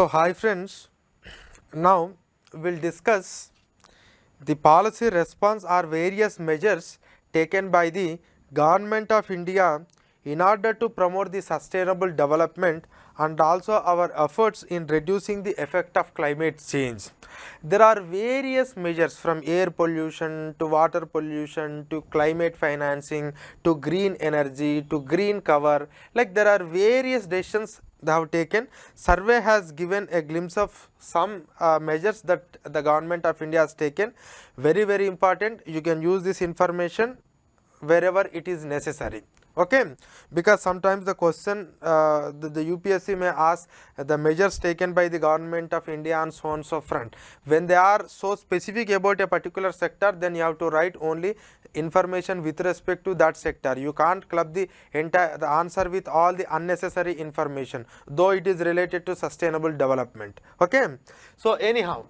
So, hi friends, now we will discuss the policy response or various measures taken by the Government of India in order to promote the sustainable development and also our efforts in reducing the effect of climate change. There are various measures from air pollution to water pollution to climate financing to green energy to green cover, like there are various decisions they have taken. Survey has given a glimpse of some measures that the Government of India has taken. Very important, you can use this information wherever it is necessary, okay, because sometimes the question the UPSC may ask the measures taken by the Government of India and so on so front. When they are so specific about a particular sector, then you have to write only information with respect to that sector. You can't club the entire the answer with all the unnecessary information, though it is related to sustainable development, okay. So anyhow,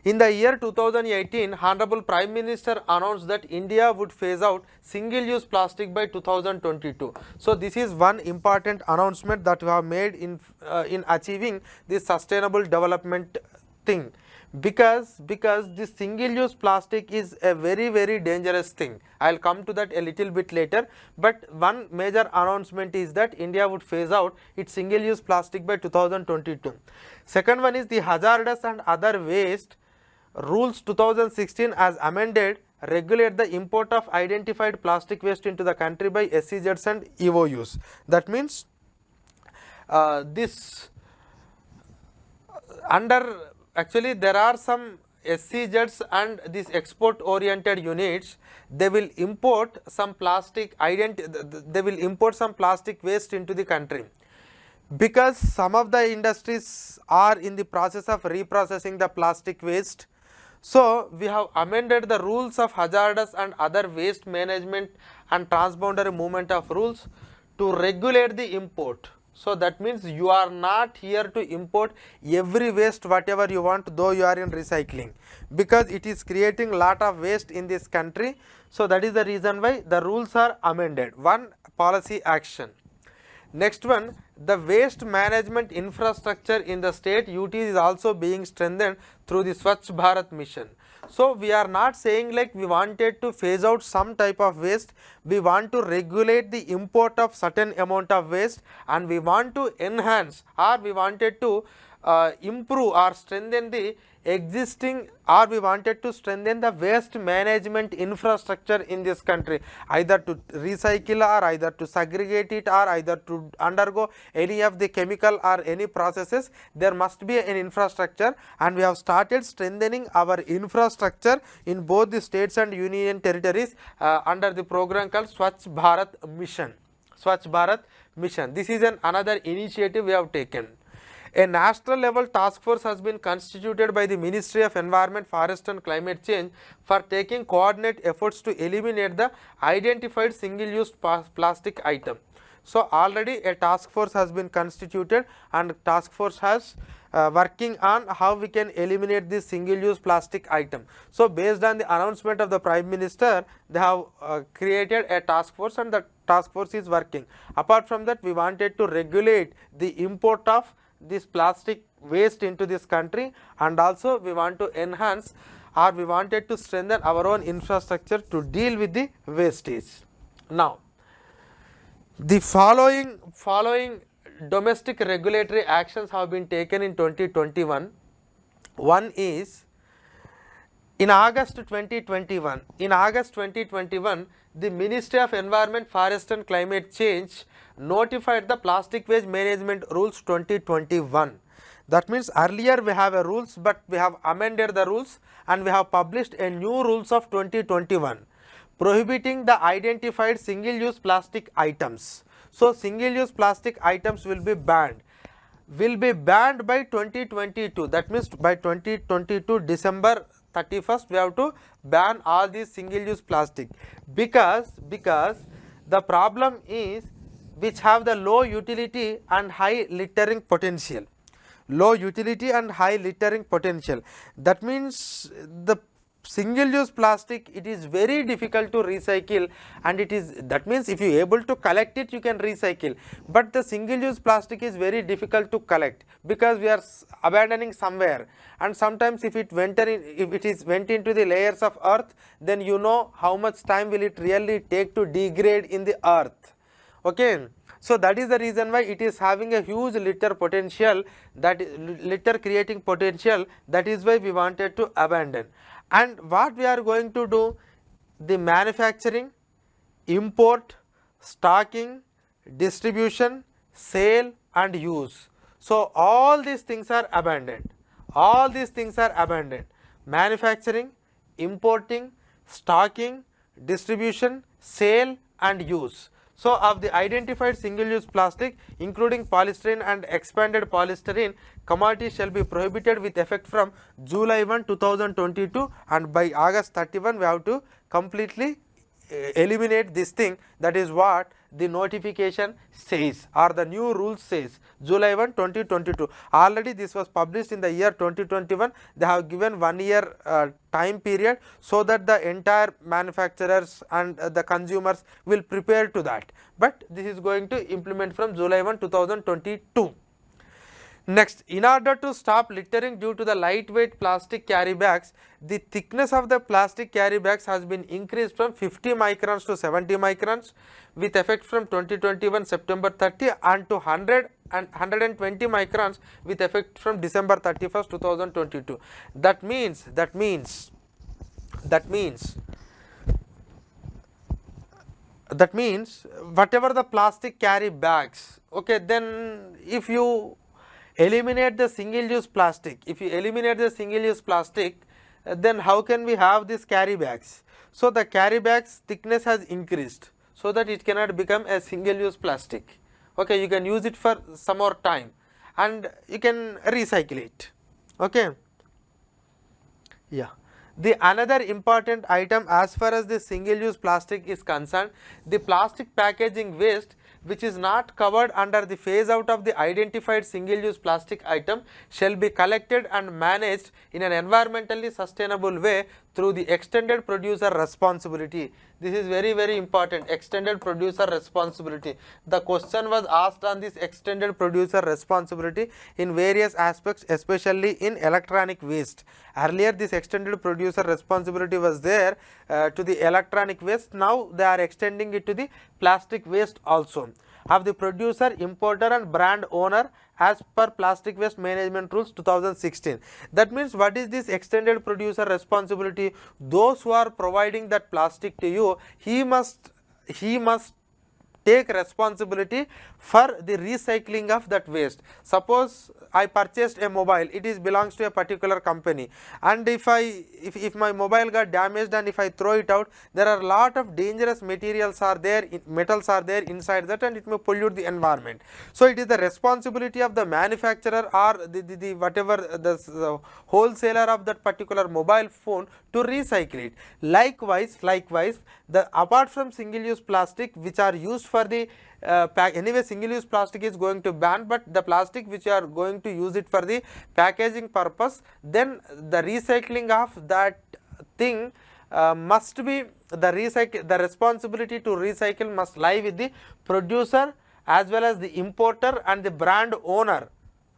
in the year 2018, Honorable Prime Minister announced that India would phase out single-use plastic by 2022. So this is one important announcement that we have made in achieving this sustainable development thing, because this single-use plastic is a very dangerous thing. I will come to that a little bit later, but one major announcement is that India would phase out its single-use plastic by 2022. Second one is the hazardous and other waste rules 2016 as amended regulate the import of identified plastic waste into the country by SEZs and EOUs. That means actually there are some SEZs and these export oriented units, they will import some plastic waste into the country, because some of the industries are in the process of reprocessing the plastic waste. So we have amended the rules of hazardous and other waste management and transboundary movement of rules to regulate the import. So that means you are not here to import every waste whatever you want, though you are in recycling, because it is creating lot of waste in this country. So that is the reason why the rules are amended. One policy action. Next one, the waste management infrastructure in the state UT is also being strengthened through the Swachh Bharat mission. So we are not saying like we wanted to phase out some type of waste, we want to regulate the import of certain amount of waste, and we want to enhance or we wanted to improve or strengthen the existing, or we wanted to strengthen the waste management infrastructure in this country, either to recycle or either to segregate it or either to undergo any of the chemical or any processes. There must be an infrastructure, and we have started strengthening our infrastructure in both the states and union territories under the program called Swachh Bharat mission. Swachh Bharat mission, this is another initiative we have taken. A national level task force has been constituted by the Ministry of Environment, Forest and Climate Change for taking coordinate efforts to eliminate the identified single-use plastic item. So already a task force has been constituted, and task force has working on how we can eliminate this single-use plastic item. So based on the announcement of the Prime Minister, they have created a task force, and the task force is working. Apart from that, we wanted to regulate the import of this plastic waste into this country, and also we want to enhance or we wanted to strengthen our own infrastructure to deal with the wastage. Now the following domestic regulatory actions have been taken in 2021. One is in August 2021, the Ministry of Environment, Forest and Climate Change notified the Plastic Waste Management Rules 2021. That means earlier we have a rules, but we have amended the rules and we have published a new rules of 2021 prohibiting the identified single-use plastic items. So single-use plastic items will be banned by 2022. That means by 2022 December 31st we have to ban all these single-use plastic, because the problem is which have the low utility and high littering potential. That means the single use plastic, it is very difficult to recycle, and it is, that means if you able to collect it you can recycle, but the single use plastic is very difficult to collect because we are abandoning somewhere, and sometimes if it went into the layers of earth, then you know how much time will it really take to degrade in the earth. Okay. So that is the reason why it is having a huge litter potential, that litter creating potential, that is why we wanted to abandon. And what we are going to do, the manufacturing, import, stocking, distribution, sale and use. So all these things are abandoned, all these things are abandoned, manufacturing, importing, stocking, distribution, sale and use. So of the identified single use plastic including polystyrene and expanded polystyrene, commodities shall be prohibited with effect from July 1, 2022, and by August 31 we have to completely eliminate this thing. That is what the notification says, or the new rules says, July 1, 2022. Already this was published in the year 2021. They have given 1 year time period so that the entire manufacturers and the consumers will prepare to that, but this is going to implement from July 1, 2022. Next, in order to stop littering due to the lightweight plastic carry bags, the thickness of the plastic carry bags has been increased from 50 microns to 70 microns with effect from 2021 September 30 and to 100 and 120 microns with effect from December 31st, 2022. That means whatever the plastic carry bags, okay, then if you eliminate the single use plastic, then how can we have these carry bags? So the carry bags thickness has increased so that it cannot become a single use plastic. Okay, you can use it for some more time and you can recycle it. Okay. Yeah. The another important item as far as the single use plastic is concerned, the plastic packaging waste which is not covered under the phase out of the identified single use plastic item shall be collected and managed in an environmentally sustainable way through the extended producer responsibility. This is very, very important, extended producer responsibility. The question was asked on this extended producer responsibility in various aspects, especially in electronic waste. Earlier this extended producer responsibility was there to the electronic waste. Now they are extending it to the plastic waste also, of the producer, importer and brand owner as per Plastic Waste Management Rules 2016. That means what is this extended producer responsibility? Those who are providing that plastic to you, he must take responsibility for the recycling of that waste. Suppose I purchased a mobile, it is belongs to a particular company, and if my mobile got damaged and if I throw it out, there are a lot of dangerous materials are there, metals are there inside that, and it may pollute the environment. So it is the responsibility of the manufacturer or the whatever the wholesaler of that particular mobile phone to recycle it. Likewise, the apart from single use plastic which are used for the anyway single use plastic is going to ban, but the plastic which you are going to use it for the packaging purpose, then the recycling of that thing must be the responsibility to recycle must lie with the producer as well as the importer and the brand owner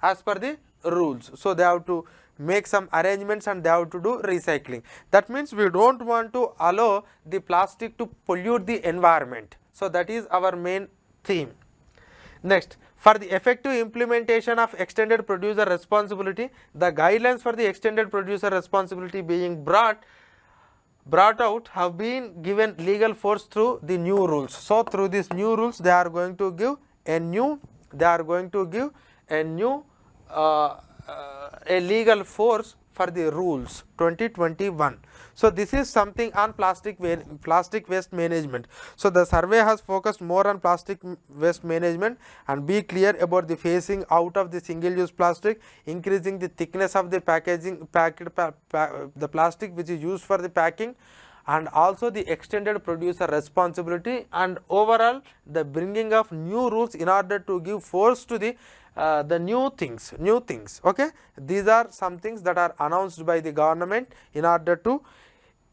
as per the rules. So they have to make some arrangements and they have to do recycling. That means we don't want to allow the plastic to pollute the environment. So that is our main theme. Next, for the effective implementation of extended producer responsibility, the guidelines for the extended producer responsibility being brought out have been given legal force through the new rules. So through these new rules they are going to give a legal force for the rules 2021. So this is something on plastic waste management. So the survey has focused more on plastic waste management and be clear about the phasing out of the single use plastic, increasing the thickness of the the plastic which is used for the packing, and also the extended producer responsibility, and overall the bringing of new rules in order to give force to the new things. Okay, these are some things that are announced by the government in order to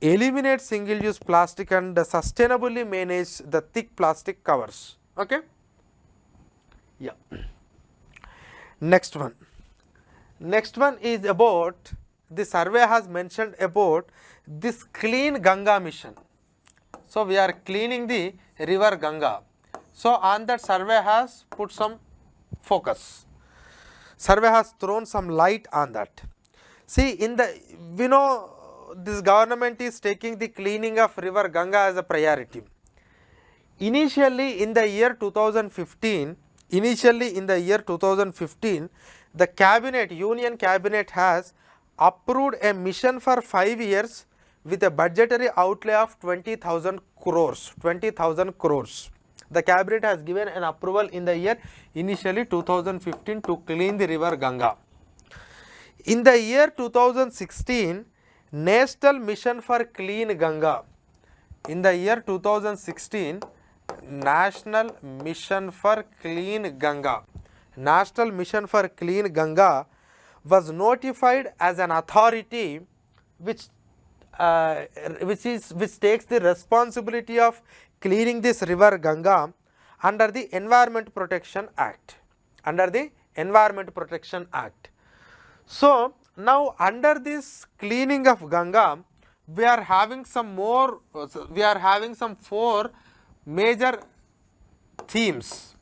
eliminate single use plastic and sustainably manage the thick plastic covers. Okay. Yeah. Next one is about, the survey has mentioned about this clean Ganga mission. So we are cleaning the river Ganga. So on that, survey has put some focus. Survey has thrown some light on that. See, we know this government is taking the cleaning of river Ganga as a priority. Initially in the year 2015, the cabinet, union cabinet has approved a mission for 5 years with a budgetary outlay of 20,000 crores. The cabinet has given an approval in the year initially 2015 to clean the river Ganga. In the year 2016, National Mission for Clean Ganga. In the year 2016, National Mission for Clean Ganga. National Mission for Clean Ganga was notified as an authority which takes the responsibility of cleaning this river Ganga under the Environment Protection Act. So now under this cleaning of Ganga, we are having some 4 major themes.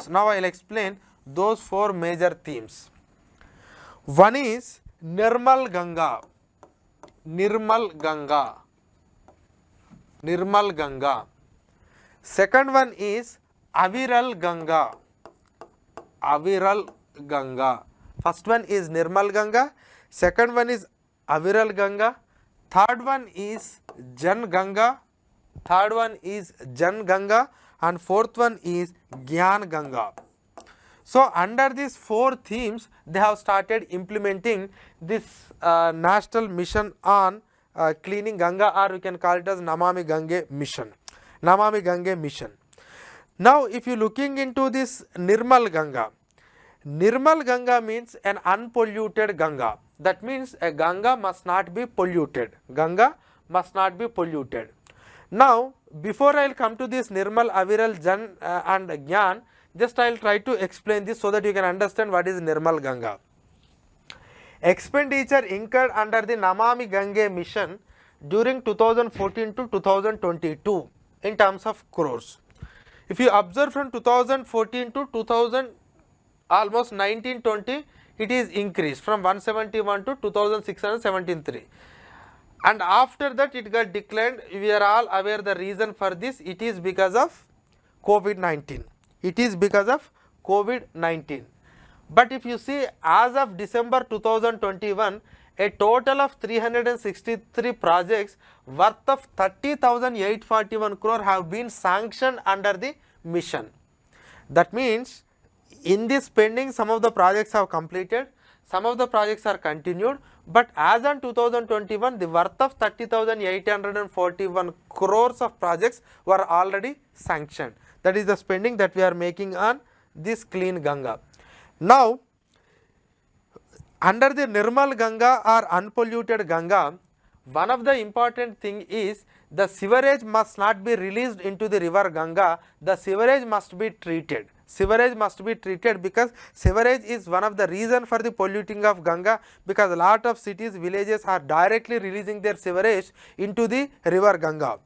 Now I will explain those 4 major themes. One is Nirmal Ganga. Second one is Aviral Ganga. First one is Nirmal Ganga, second one is Aviral Ganga, third one is Jan Ganga, and fourth one is Gyan Ganga. So under these 4 themes, they have started implementing this national mission on cleaning Ganga, or we can call it as Namami Gange mission. Now if you looking into this Nirmal Ganga means an unpolluted Ganga. That means a Ganga must not be polluted. Now before I will come to this Nirmal, Aviral, Jan and Gyan, just I will try to explain this so that you can understand what is Nirmal Ganga. Expenditure incurred under the Namami Gange mission during 2014 to 2022 in terms of crores. If you observe from 2014 to 2000, almost 1920, it is increased from 171 to 2673, and after that it got declined. We are all aware the reason for this. It is because of COVID-19. But if you see, as of December 2021, a total of 363 projects worth of 30,841 crore have been sanctioned under the mission. That means in this spending, some of the projects have completed, some of the projects are continued, but as on 2021, the worth of 30,841 crores of projects were already sanctioned. That is the spending that we are making on this clean Ganga. Now under the Nirmal Ganga or unpolluted Ganga, one of the important thing is the sewerage must not be released into the river Ganga. The sewerage must be treated. Because sewerage is one of the reason for the polluting of Ganga, because a lot of cities, villages are directly releasing their sewerage into the river Ganga.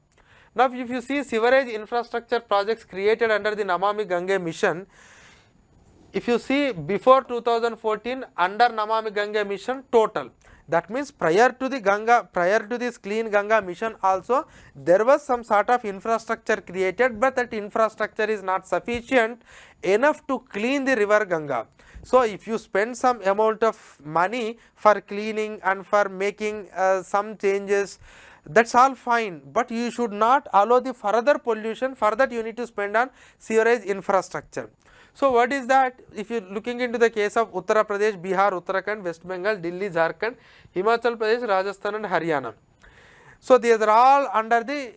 Now if you see sewerage infrastructure projects created under the Namami Gange mission, if you see before 2014 under Namami Gange mission total, that means prior to this clean Ganga mission also, there was some sort of infrastructure created, but that infrastructure is not sufficient enough to clean the river Ganga. So if you spend some amount of money for cleaning and for making some changes, that's all fine, but you should not allow the further pollution. For that you need to spend on sewerage infrastructure. So what is that? If you looking into the case of Uttar Pradesh, Bihar, Uttarakhand, West Bengal, Delhi, Jharkhand, Himachal Pradesh, Rajasthan and Haryana. So these are all under the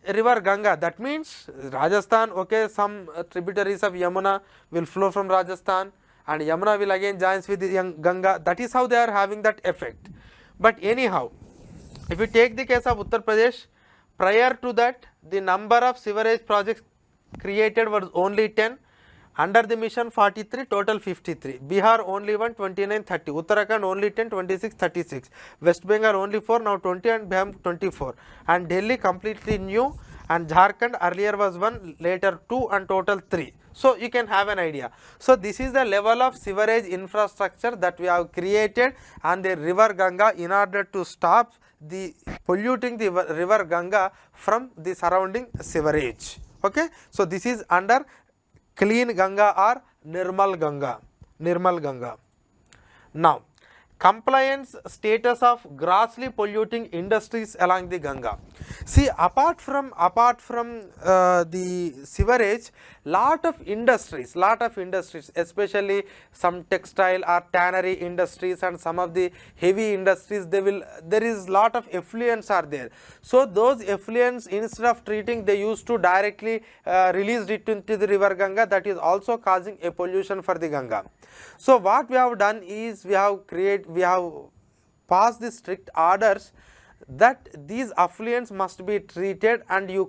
river Ganga. That means Rajasthan, okay, some tributaries of Yamuna will flow from Rajasthan, and Yamuna will again joins with the Ganga. That is how they are having that effect. But anyhow, If you take the case of Uttar Pradesh, prior to that the number of sewerage projects created was only 10, under the mission 43, total 53. Bihar only 1, 29, 30. Uttarakhand only 10, 26, 36. West Bengal only 4, now 20, and Bihar 24. And Delhi completely new, and Jharkhand earlier was 1, later 2, and total 3. So you can have an idea. So this is the level of sewerage infrastructure that we have created on the river Ganga in order to stop the polluting the river Ganga from the surrounding sewerage. Okay. So this is under clean Ganga or Nirmal Ganga. Nirmal Ganga. Now, compliance status of grossly polluting industries along the Ganga. See, apart from the sewerage, lot of industries, especially some textile or tannery industries and some of the heavy industries, there is lot of effluents are there. So those effluents, instead of treating, they used to directly release it into the river Ganga. That is also causing a pollution for the Ganga. So what we have done is we have passed the strict orders that these affluents must be treated, and you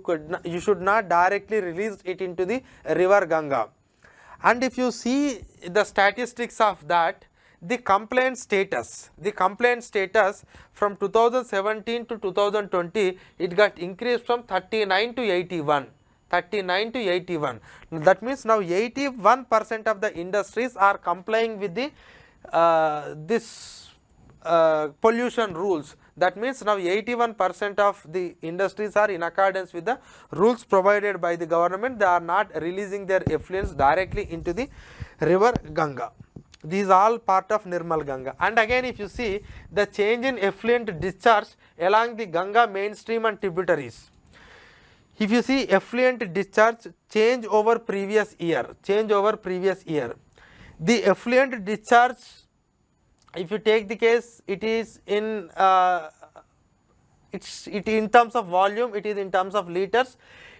should not directly release it into the river Ganga. And if you see the statistics of that, the complaint status from 2017 to 2020, it got increased from 39 to 81. 39 to 81. That means now 81% of the industries are complying with the pollution rules. That means now 81% of the industries are in accordance with the rules provided by the government. They are not releasing their effluents directly into the river Ganga. These are all part of Nirmal Ganga. And again, if you see the change in effluent discharge along the Ganga mainstream and tributaries. If you see effluent discharge change over previous year, the effluent discharge, if you take the case, it is in in terms of volume, it is in terms of liters,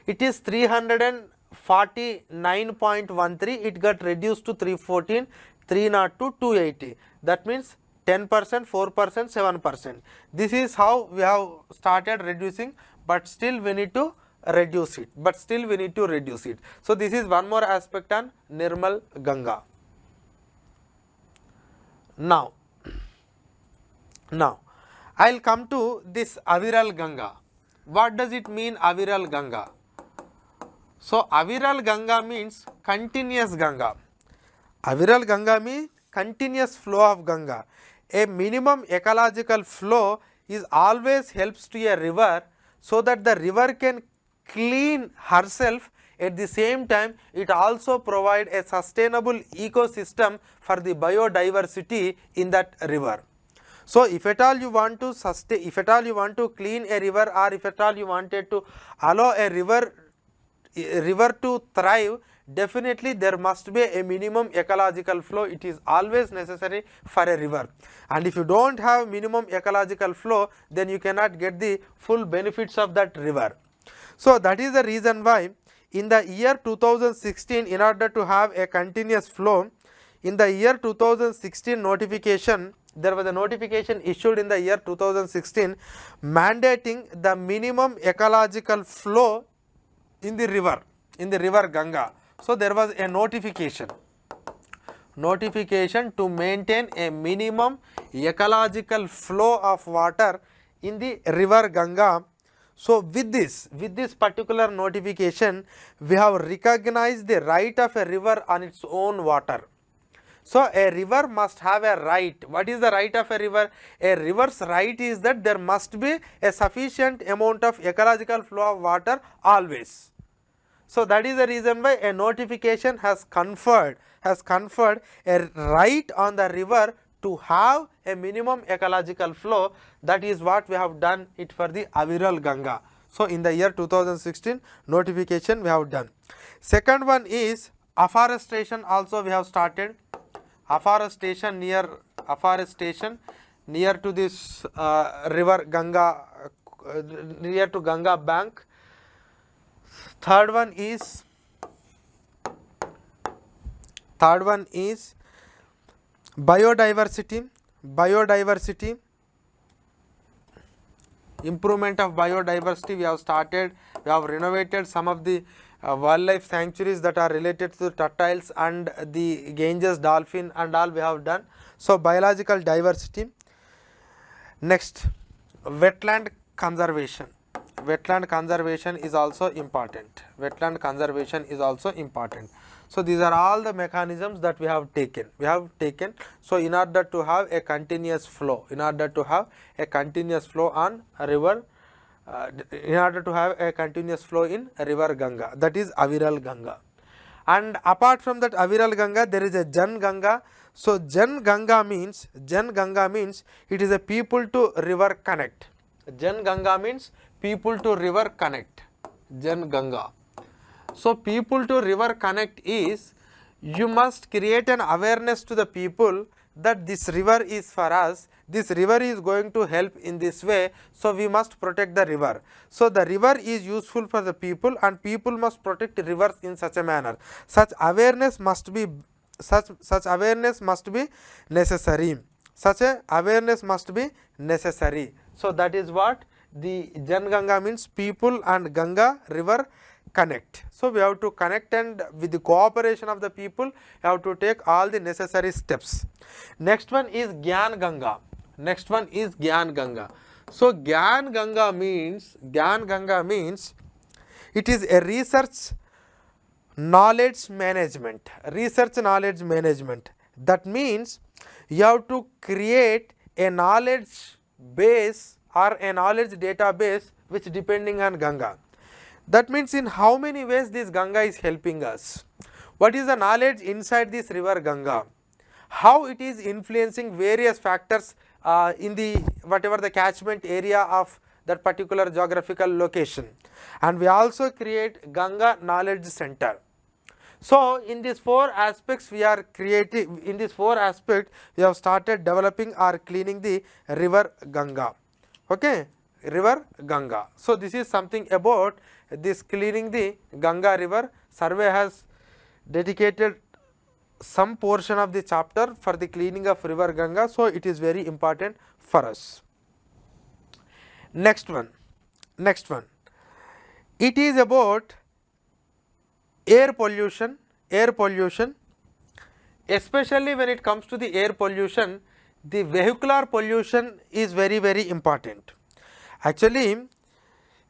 it is 349.13, it got reduced to 314, 302, 280. That means 10%, 4%, 7%. This is how we have started reducing, but still we need to reduce it. So this is one more aspect on Nirmal Ganga. Now I will come to this Aviral Ganga. What does it mean, Aviral Ganga? So Aviral Ganga means continuous Ganga. Aviral Ganga means continuous flow of Ganga. A minimum ecological flow is always helps to a river, so that the river can clean herself. At the same time, it also provide a sustainable ecosystem for the biodiversity in that river. So if at all you want to clean a river, or if at all you wanted to allow a river to thrive, definitely there must be a minimum ecological flow. It is always necessary for a river, and if you don't have minimum ecological flow, then you cannot get the full benefits of that river. So that is the reason why in the year 2016, in order to have a continuous flow, in the year 2016 notification, there was a notification issued in the year 2016 mandating the minimum ecological flow in the river Ganga. So there was a notification to maintain a minimum ecological flow of water in the river Ganga. So with this particular notification, we have recognized the right of a river on its own water. So a river must have a right. What is the right of a river? A river's right is that there must be a sufficient amount of ecological flow of water always. So that is the reason why a notification has conferred a right on the river to have a minimum ecological flow. That is what we have done it for the Aviral Ganga. So in the year 2016 notification we have done. Second one is afforestation. Also we have started afforestation near to this river Ganga, near to Ganga bank. Third one is biodiversity improvement of biodiversity. We have started, we have renovated some of the wildlife sanctuaries that are related to turtles and the Ganges dolphin and all we have done. So, biological diversity. Next, wetland conservation. Wetland conservation is also important. Wetland conservation is also important. So, these are all the mechanisms that we have taken. So, in order to have a continuous flow, on a river, in order to have a continuous flow in river Ganga, that is Aviral Ganga. And apart from that Aviral Ganga, there is a Jan Ganga. So, Jan Ganga means it is a people to river connect. Jan Ganga means people to river connect. Jan Ganga. So, people to river connect is, you must create an awareness to the people that this river is for us, this river is going to help in this way, so we must protect the river. So, the river is useful for the people and people must protect rivers in such a manner. Such awareness must be necessary. Such a awareness must be necessary. So, that is what the Jan Ganga means, people and Ganga river connect. So, we have to connect, and with the cooperation of the people, you have to take all the necessary steps. Next one is Gyan Ganga. So, Gyan Ganga means it is a research knowledge management. That means you have to create a knowledge base or a knowledge database which depending on Ganga. That means in how many ways this Ganga is helping us. What is the knowledge inside this river Ganga? How it is influencing various factors in the whatever the catchment area of that particular geographical location. And we also create Ganga Knowledge Center. So, in these four aspects we have started developing or cleaning the river Ganga. Okay, river Ganga. So, this is something about this cleaning the Ganga river. Survey has dedicated some portion of the chapter for the cleaning of river Ganga. So, it is very important for us. Next one. It is about air pollution. Especially when it comes to the air pollution, the vehicular pollution is very, very important. Actually,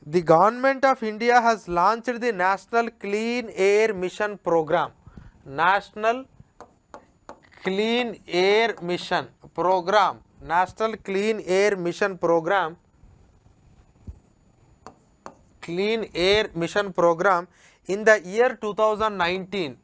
the government of India has launched the National Clean Air Mission program. National Clean Air Mission program in the year 2019.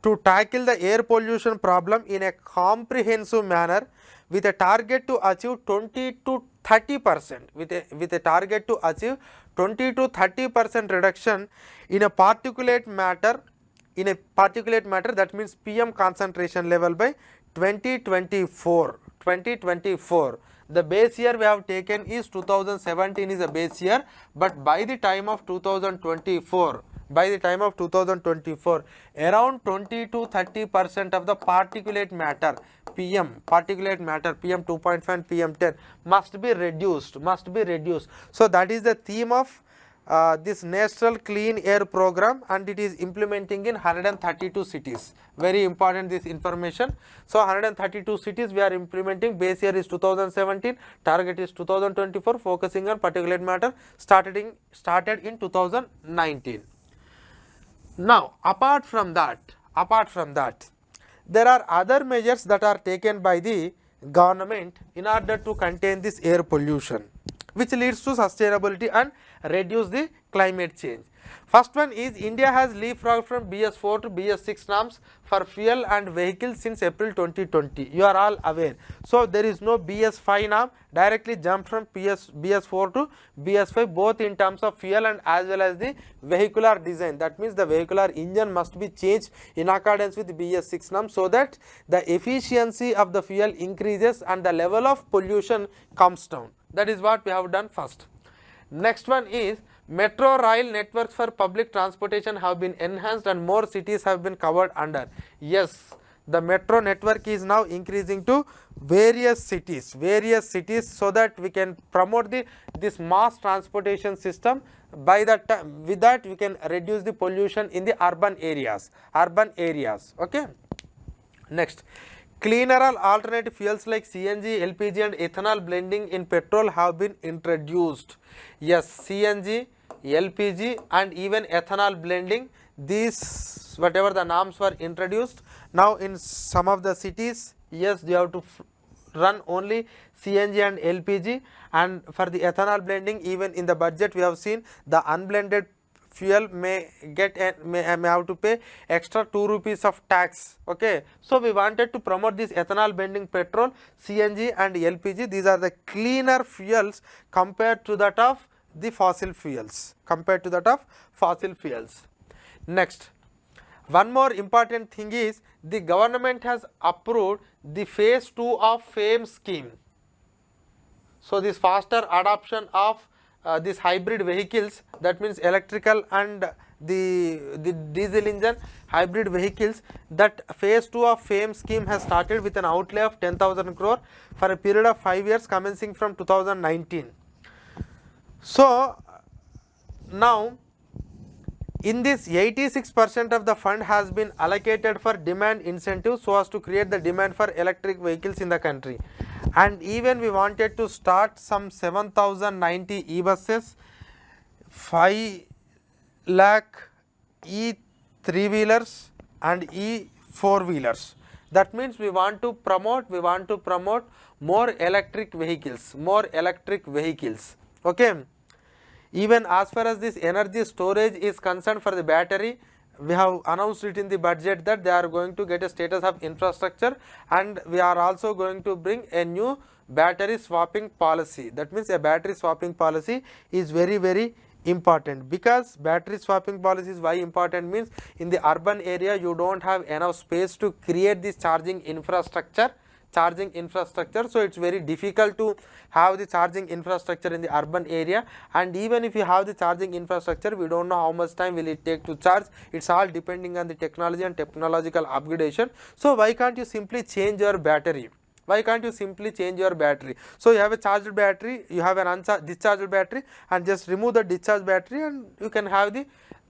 To tackle the air pollution problem in a comprehensive manner with a target to achieve 20 to 30%, with a target to achieve 20 to 30% reduction in a particulate matter, that means PM concentration level by 2024. The base year we have taken is 2017 is a base year, but by the time of 2024, around 20 to 30% of the particulate matter PM 2.5 and PM 10 must be reduced. So, that is the theme of this National Clean Air program, and it is implementing in 132 cities. Very important this information. So, 132 cities we are implementing. Base year is 2017, target is 2024, focusing on particulate matter, started in 2019. Now, apart from that, there are other measures that are taken by the government in order to contain this air pollution, which leads to sustainability and reduce the climate change. First one is India has leapfrogged from BS4 to BS6 norms for fuel and vehicles since April 2020. You are all aware. So, there is no BS5 norm, directly jump from BS4 to BS5, both in terms of fuel and as well as the vehicular design. That means the vehicular engine must be changed in accordance with BS6 norm, so that the efficiency of the fuel increases and the level of pollution comes down. That is what we have done first. Next one is metro rail networks for public transportation have been enhanced and more cities have been covered under. Yes, the metro network is now increasing to various cities, so that we can promote this mass transportation system. By that time, with that we can reduce the pollution in the urban areas. Okay. Next, cleaner alternative fuels like CNG, LPG and ethanol blending in petrol have been introduced. Yes, CNG, LPG and even ethanol blending, these whatever the norms were introduced. Now in some of the cities, yes, they have to run only CNG and LPG, and for the ethanol blending, even in the budget we have seen the unblended fuel may have to pay extra 2 rupees of tax. Okay, so we wanted to promote this ethanol blending petrol, CNG and LPG. These are the cleaner fuels compared to that of the fossil fuels. Next, one more important thing is the government has approved the phase 2 of FAME scheme. So this faster adoption of these hybrid vehicles, that means electrical and the diesel engine hybrid vehicles, that phase 2 of FAME scheme has started with an outlay of 10,000 crore for a period of 5 years commencing from 2019. So now in this 86% of the fund has been allocated for demand incentive so as to create the demand for electric vehicles in the country. And even we wanted to start some 7,090 e-buses, 5 lakh e-3-wheelers and e-4-wheelers. That means we want to promote more electric vehicles. Okay. Even as far as this energy storage is concerned for the battery, we have announced it in the budget that they are going to get a status of infrastructure, and we are also going to bring a new battery swapping policy. That means a battery swapping policy is very important, because battery swapping policy is why important means in the urban area you don't have enough space to create this charging infrastructure. So it's very difficult to have the charging infrastructure in the urban area, and even if you have the charging infrastructure, we don't know how much time will it take to charge. It's all depending on the technology and technological upgradation. So why can't you simply change your battery? So you have a charged battery, you have an discharged battery, and just remove the discharged battery and you can have the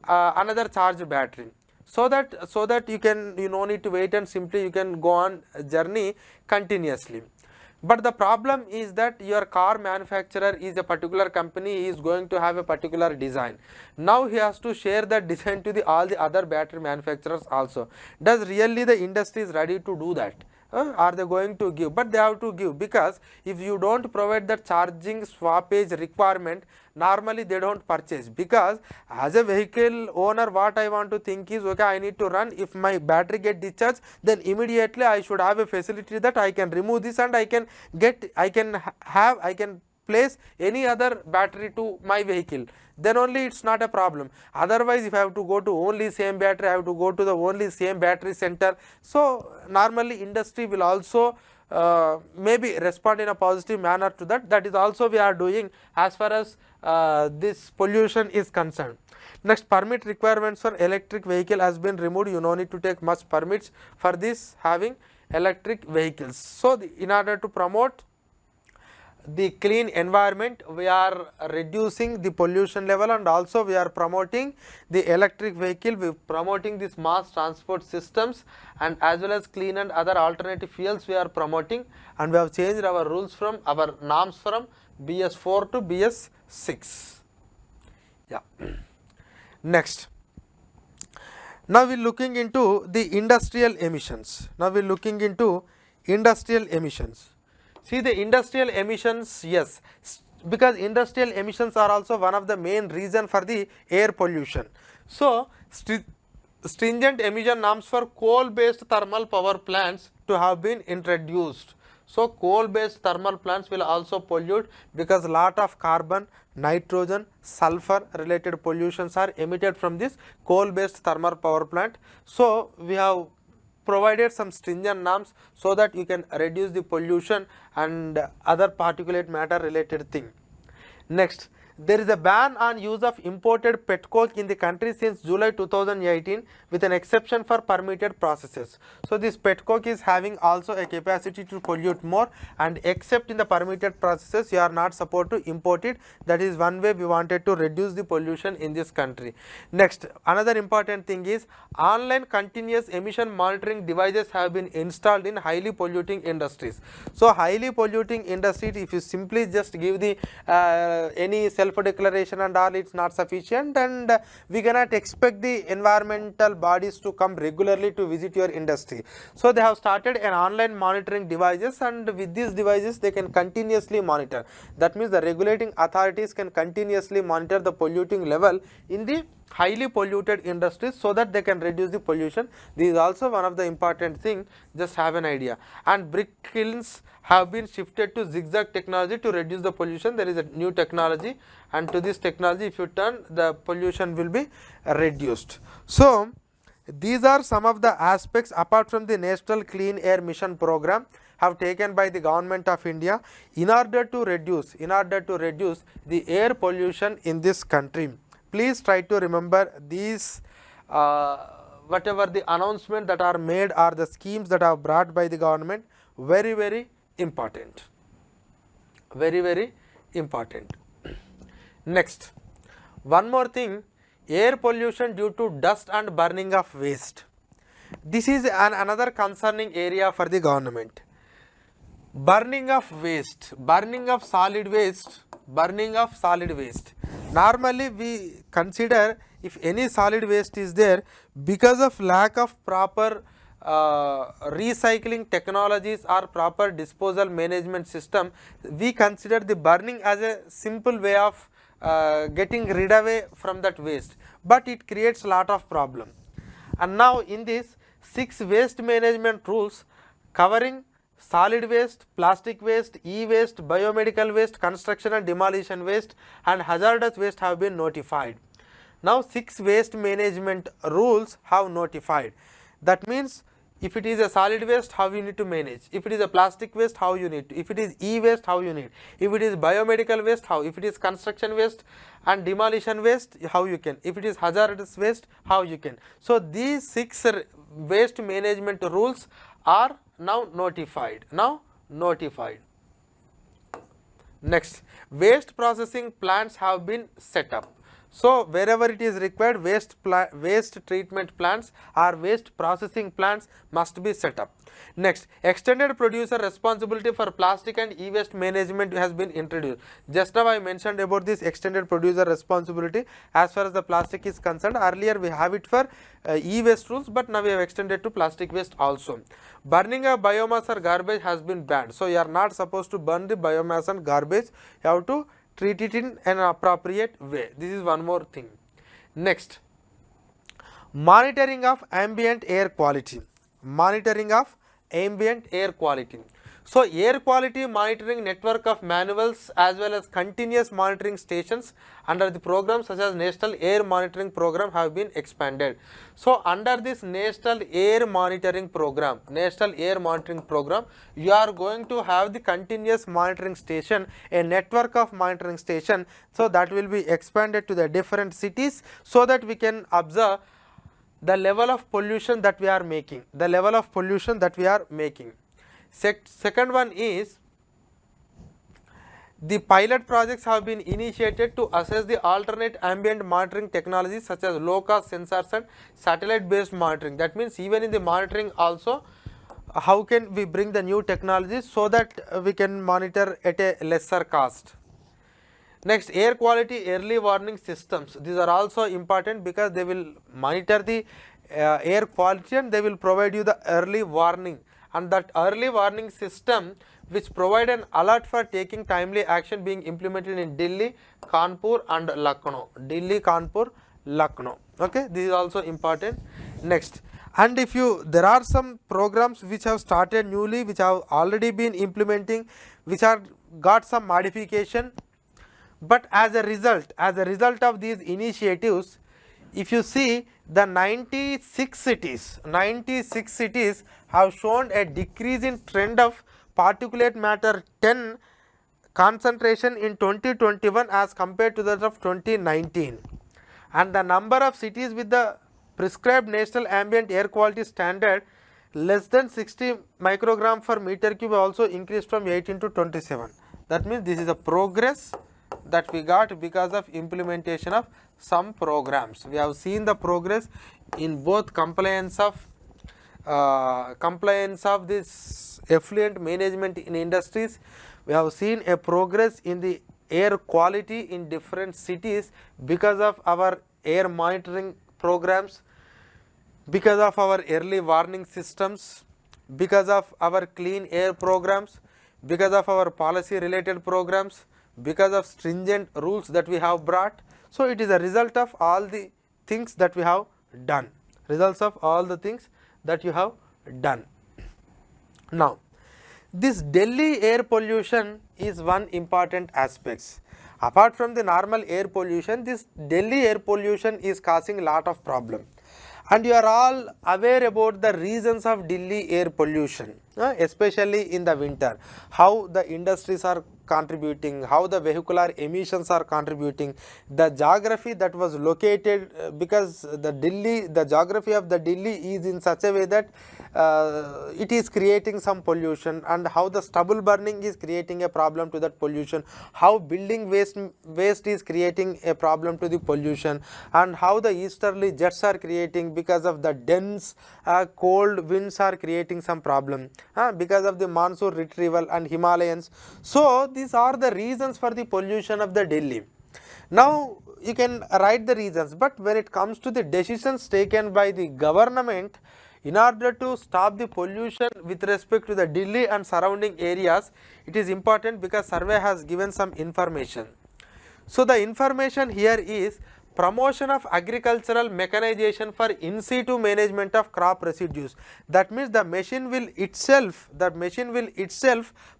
another charged battery. So that you no need to wait, and simply you can go on a journey continuously. But the problem is that your car manufacturer is a particular company, he is going to have a particular design. Now he has to share that design to all the other battery manufacturers also. Does really the industry is ready to do that? Are they going to give? But they have to give, because if you don't provide the charging swappage requirement, normally they don't purchase. Because as a vehicle owner, what I want to think is, okay, I need to run, if my battery get discharged, then immediately I should have a facility that I can remove this and I can place any other battery to my vehicle. Then only it's not a problem. Otherwise, if I have to go to only same battery, I have to go to the only same battery center. So normally industry will also maybe respond in a positive manner to that. That is also we are doing as far as this pollution is concerned. Next, permit requirements for electric vehicle has been removed. You no need to take much permits for this having electric vehicles. So in order to promote the clean environment, we are reducing the pollution level, and also we are promoting the electric vehicle, we are promoting this mass transport systems, and as well as clean and other alternative fuels we are promoting, and we have changed our rules from our norms from BS4 to BS6. Yeah. Next, now we are looking into the industrial emissions. See the industrial emissions, yes, because industrial emissions are also one of the main reason for the air pollution. So stringent emission norms for coal based thermal power plants to have been introduced. So coal based thermal plants will also pollute, because lot of carbon, nitrogen, sulfur related pollutions are emitted from this coal based thermal power plant. So we have provided some stringent norms so that you can reduce the pollution and other particulate matter related thing. Next, There is a ban on use of imported pet coke in the country since July 2018 with an exception for permitted processes. So this pet coke is having also a capacity to pollute more, and except in the permitted processes you are not supposed to import it. That is one way we wanted to reduce the pollution in this country. Next, another important thing is online continuous emission monitoring devices have been installed in highly polluting industries. So highly polluting industry, if you simply just give the any self declaration and all, it's not sufficient, and we cannot expect the environmental bodies to come regularly to visit your industry. So they have started an online monitoring devices, and with these devices they can continuously monitor. That means the regulating authorities can continuously monitor the polluting level in the highly polluted industries so that they can reduce the pollution. This is also one of the important thing, just have an idea. And brick kilns have been shifted to zigzag technology to reduce the pollution. There is a new technology, and to this technology if you turn, the pollution will be reduced. So these are some of the aspects apart from the National Clean Air Mission program have taken by the government of India in order to reduce the air pollution in this country. Please try to remember these whatever the announcement that are made or the schemes that are brought by the government, very, very important, very, very important. Next, one more thing, air pollution due to dust and burning of waste. This is another concerning area for the government. Burning of waste, burning of solid waste, burning of solid waste. Normally we consider if any solid waste is there, because of lack of proper recycling technologies or proper disposal management system, we consider the burning as a simple way of getting rid away from that waste, but it creates a lot of problem. And now in this 6 waste management rules covering solid waste, plastic waste, e-waste, biomedical waste, construction and demolition waste and hazardous waste have been notified. Now 6 waste management rules have notified. That means if it is a solid waste, how you need to manage, if it is a plastic waste, how you need to, if it is e-waste, how you need, if it is biomedical waste, how, if it is construction waste and demolition waste, how you can, if it is hazardous waste, how you can. So these 6 waste management rules are now notified, Next, waste processing plants have been set up. So wherever it is required, waste treatment plants or waste processing plants must be set up. Next, extended producer responsibility for plastic and e-waste management has been introduced. Just now I mentioned about this extended producer responsibility as far as the plastic is concerned. Earlier we have it for e-waste rules, but now we have extended to plastic waste also. Burning of biomass or garbage has been banned. So you are not supposed to burn the biomass and garbage, you have to treat it in an appropriate way. This is one more thing. Next, monitoring of ambient air quality. Monitoring of ambient air quality. So air quality monitoring network of manuals as well as continuous monitoring stations under the program such as National Air Monitoring Program have been expanded. So under this National Air Monitoring Program, you are going to have the continuous monitoring station, a network of monitoring station. So that will be expanded to the different cities so that we can observe the level of pollution that we are making, Second one is the pilot projects have been initiated to assess the alternate ambient monitoring technologies such as low cost sensors and satellite based monitoring. That means even in the monitoring also, how can we bring the new technologies so that we can monitor at a lesser cost. Next, air quality early warning systems. These are also important because they will monitor the air quality and they will provide you the early warning, and that early warning system which provide an alert for taking timely action being implemented in Delhi, Kanpur and Lucknow. Okay, this is also important. Next, and if you, there are some programs which have started newly, which have already been implementing, which are got some modification, but as a result of these initiatives, if you see the 96 cities have shown a decrease in trend of particulate matter 10 concentration in 2021 as compared to that of 2019, and the number of cities with the prescribed national ambient air quality standard less than 60 microgram per meter cube also increased from 18 to 27. That means this is a progress that we got because of implementation of some programs. We have seen the progress in both compliance of this effluent management in industries. We have seen a progress in the air quality in different cities because of our air monitoring programs, because of our early warning systems, because of our clean air programs, because of our policy related programs, because of stringent rules that we have brought. So it is a result of all the things that we have done, results of all the things that you have done. Now, this Delhi air pollution is one important aspect. Apart from the normal air pollution, this Delhi air pollution is causing a lot of problem, and you are all aware about the reasons of Delhi air pollution, especially in the winter, how the industries are contributing, how the vehicular emissions are contributing, the geography that was located, because the geography of the Delhi is in such a way that it is creating some pollution, and how the stubble burning is creating a problem to that pollution, how building waste is creating a problem to the pollution, and how the easterly jets are creating because of the dense cold winds are creating some problem because of the monsoon retrieval and Himalayans. So these are the reasons for the pollution of the Delhi. Now you can write the reasons, but when it comes to the decisions taken by the government in order to stop the pollution with respect to the Delhi and surrounding areas, it is important because survey has given some information. So the information here is promotion of agricultural mechanization for in situ management of crop residues. That means the machine will itself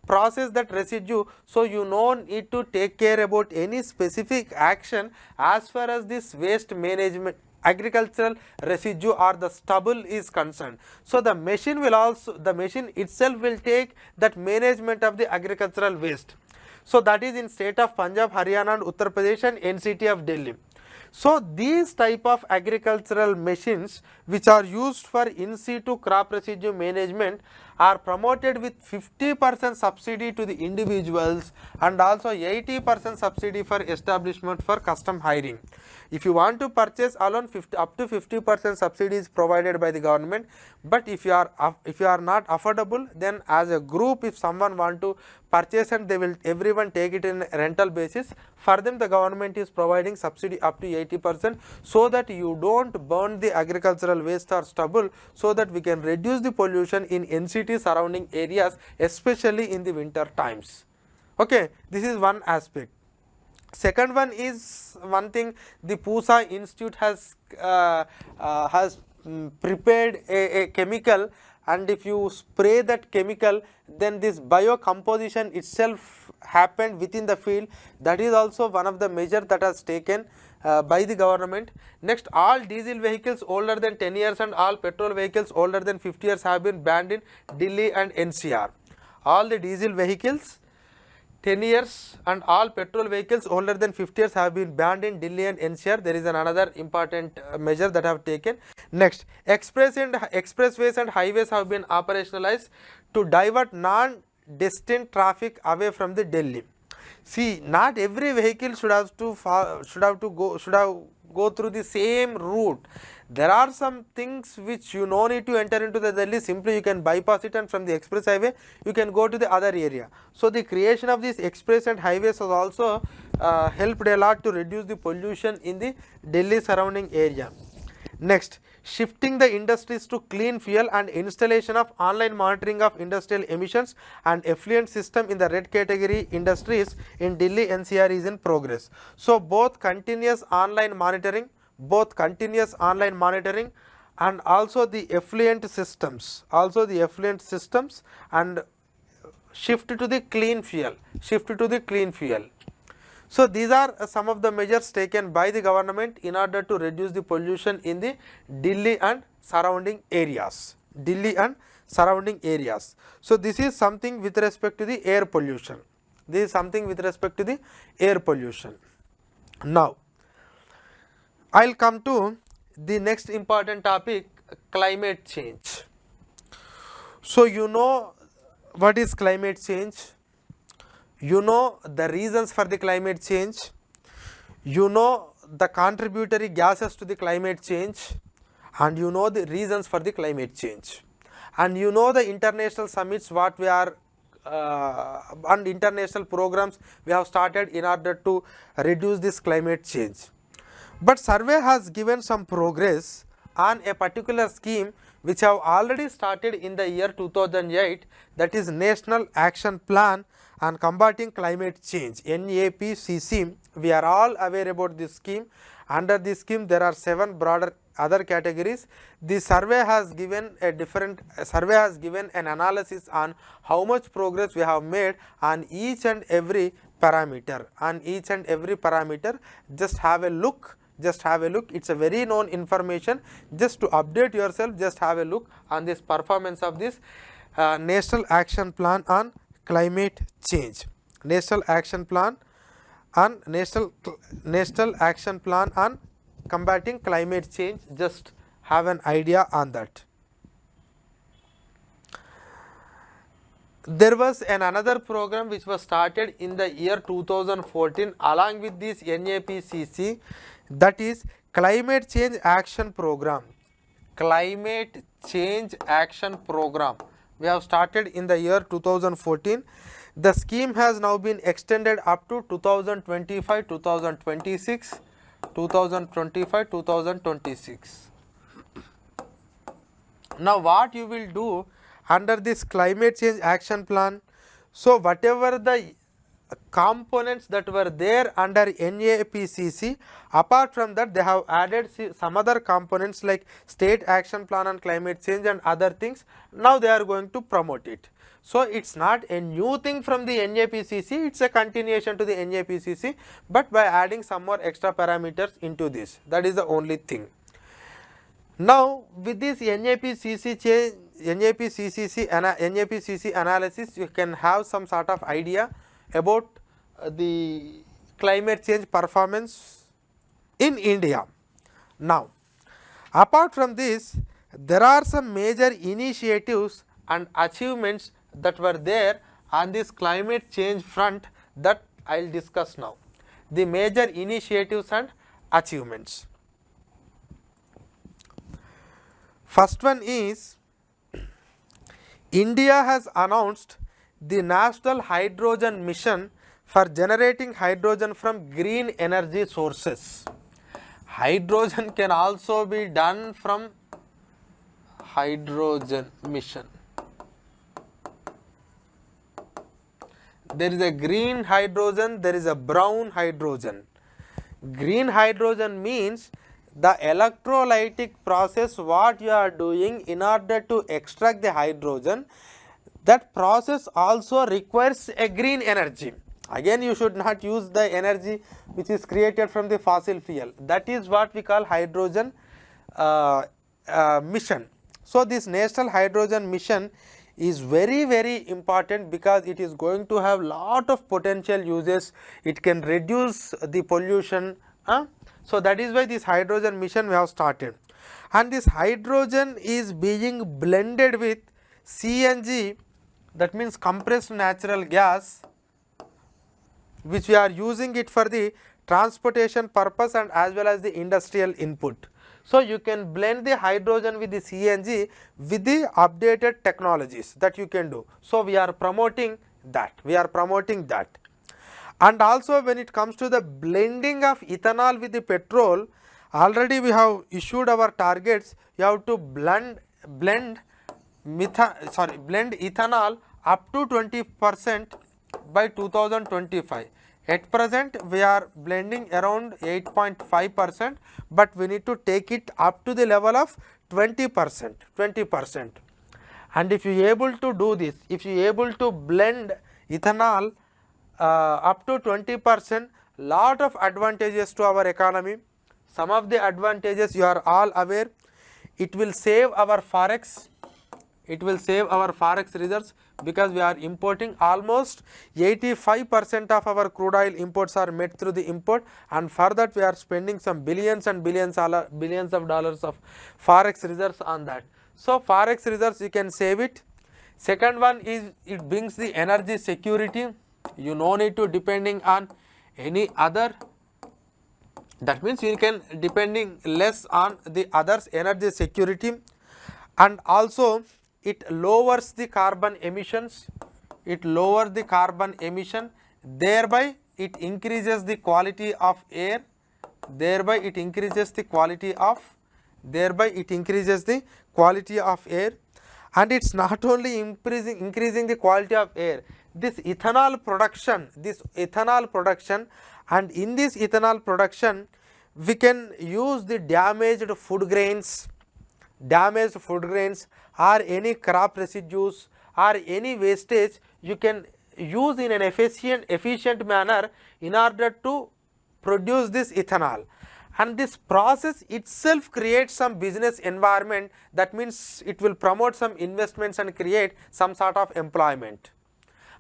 process that residue, so you no need to take care about any specific action as far as this waste management, agricultural residue or the stubble is concerned. So the machine itself will take that management of the agricultural waste. So that is in state of Punjab, Haryana and Uttar Pradesh and NCT of Delhi. So these type of agricultural machines which are used for in situ crop residue management are promoted with 50% subsidy to the individuals and also 80% subsidy for establishment for custom hiring. If you want to purchase alone, up to 50% subsidy is provided by the government, but if you are not affordable, then as a group, if someone want to purchase and everyone take it in rental basis, for them the government is providing subsidy up to 80%, so that you don't burn the agricultural waste or stubble, so that we can reduce the pollution in NCT surrounding areas, especially in the winter times. Okay, this is one aspect. Second one is one thing, the Pusa Institute has prepared a chemical, and if you spray that chemical, then this biocomposition itself happened within the field. That is also one of the measures that has taken by the government. Next, all diesel vehicles older than 10 years and all petrol vehicles older than 50 years have been banned in Delhi and NCR. All the diesel vehicles 10 years and all petrol vehicles older than 50 years have been banned in Delhi and NCR. There is another important measure that have taken. Next, expressways and highways have been operationalized to divert non-destined traffic away from the Delhi. See, not every vehicle should have go through the same route. There are some things which you no need to enter into the Delhi, simply you can bypass it, and from the express highway you can go to the other area. So the creation of these express and highways has also helped a lot to reduce the pollution in the Delhi surrounding area. Next, shifting the industries to clean fuel and installation of online monitoring of industrial emissions and effluent system in the red category industries in Delhi NCR is in progress. So both continuous online monitoring and also the effluent systems, and shift to the clean fuel. So these are some of the measures taken by the government in order to reduce the pollution in the Delhi and surrounding areas. So this is something with respect to the air pollution. This is something with respect to the air pollution. Now, I will come to the next important topic, climate change. So, you know what is climate change? You know the reasons for the climate change. You know the contributory gases to the climate change, and you know the reasons for the climate change, and you know the international summits what we are and international programs we have started in order to reduce this climate change. But survey has given some progress on a particular scheme which have already started in the year 2008, that is National Action Plan on Combating Climate Change, NAPCC. We are all aware about this scheme. Under this scheme there are 7 broader other categories. The survey has given an analysis on how much progress we have made on each and every parameter. Just have a look. It's a very known information. Just to update yourself, just have a look on this performance of this National Action Plan on Climate Change. National Action Plan on Combating Climate Change. Just have an idea on that. There was another program which was started in the year 2014 along with this NAPCC, that is Climate Change Action Program. Climate Change Action Program. We have started in the year 2014. The scheme has now been extended up to 2025-2026. Now what you will do under this climate change action plan? So whatever the components that were there under NAPCC, apart from that they have added some other components like state action plan on climate change and other things. Now they are going to promote it. So it's not a new thing from the NAPCC, it's a continuation to the NAPCC, but by adding some more extra parameters into this. That is the only thing. Now with this NAPCC analysis, you can have some sort of idea about the climate change performance in India. Now apart from this, there are some major initiatives and achievements that were there on this climate change front that I will discuss now. The major initiatives and achievements. First one is, India has announced the National Hydrogen Mission for generating hydrogen from green energy sources. Hydrogen can also be done from hydrogen mission. There is a green hydrogen, there is a brown hydrogen. Green hydrogen means the electrolytic process what you are doing in order to extract the hydrogen, that process also requires a green energy. Again, you should not use the energy which is created from the fossil fuel. That is what we call hydrogen mission. So this National Hydrogen Mission is very important because it is going to have lot of potential uses. It can reduce the pollution. So that is why this hydrogen mission we have started, and this hydrogen is being blended with CNG, that means compressed natural gas, which we are using it for the transportation purpose and as well as the industrial input. So you can blend the hydrogen with the CNG with the updated technologies that you can do. So we are promoting that. And also when it comes to the blending of ethanol with the petrol, already we have issued our targets. You have to blend ethanol up to 20% by 2025. At present we are blending around 8.5%, but we need to take it up to the level of 20%. And if you are able to do this, if you are able to blend ethanol up to 20%, lot of advantages to our economy. Some of the advantages you are all aware. It will save our forex. Reserves, because we are importing almost 85% of our crude oil imports are met through the import, and for that we are spending some billions and billions of dollars of forex reserves on that. So forex reserves you can save it. Second one is it brings the energy security. You no need to depending on any other, that means you can depending less on the others energy security, and also it lowers the carbon emissions, it lowers the carbon emission, thereby it increases the quality of air, thereby it increases the quality of air. And it's not only increasing the quality of air, this ethanol production, and in this ethanol production we can use the damaged food grains or any crop residues or any wastage, you can use in an efficient manner in order to produce this ethanol. And this process itself creates some business environment, that means it will promote some investments and create some sort of employment.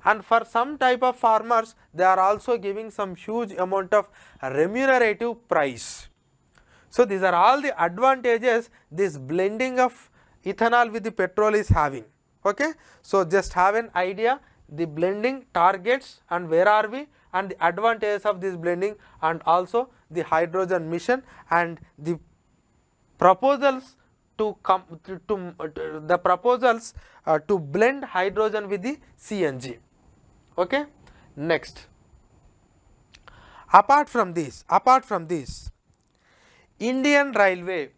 And for some type of farmers, they are also giving some huge amount of remunerative price. So these are all the advantages this blending of ethanol with the petrol is having. Okay, so just have an idea the blending targets and where are we, and the advantages of this blending, and also the hydrogen mission and the proposals to blend hydrogen with the CNG. Okay, next, apart from this, Indian Railway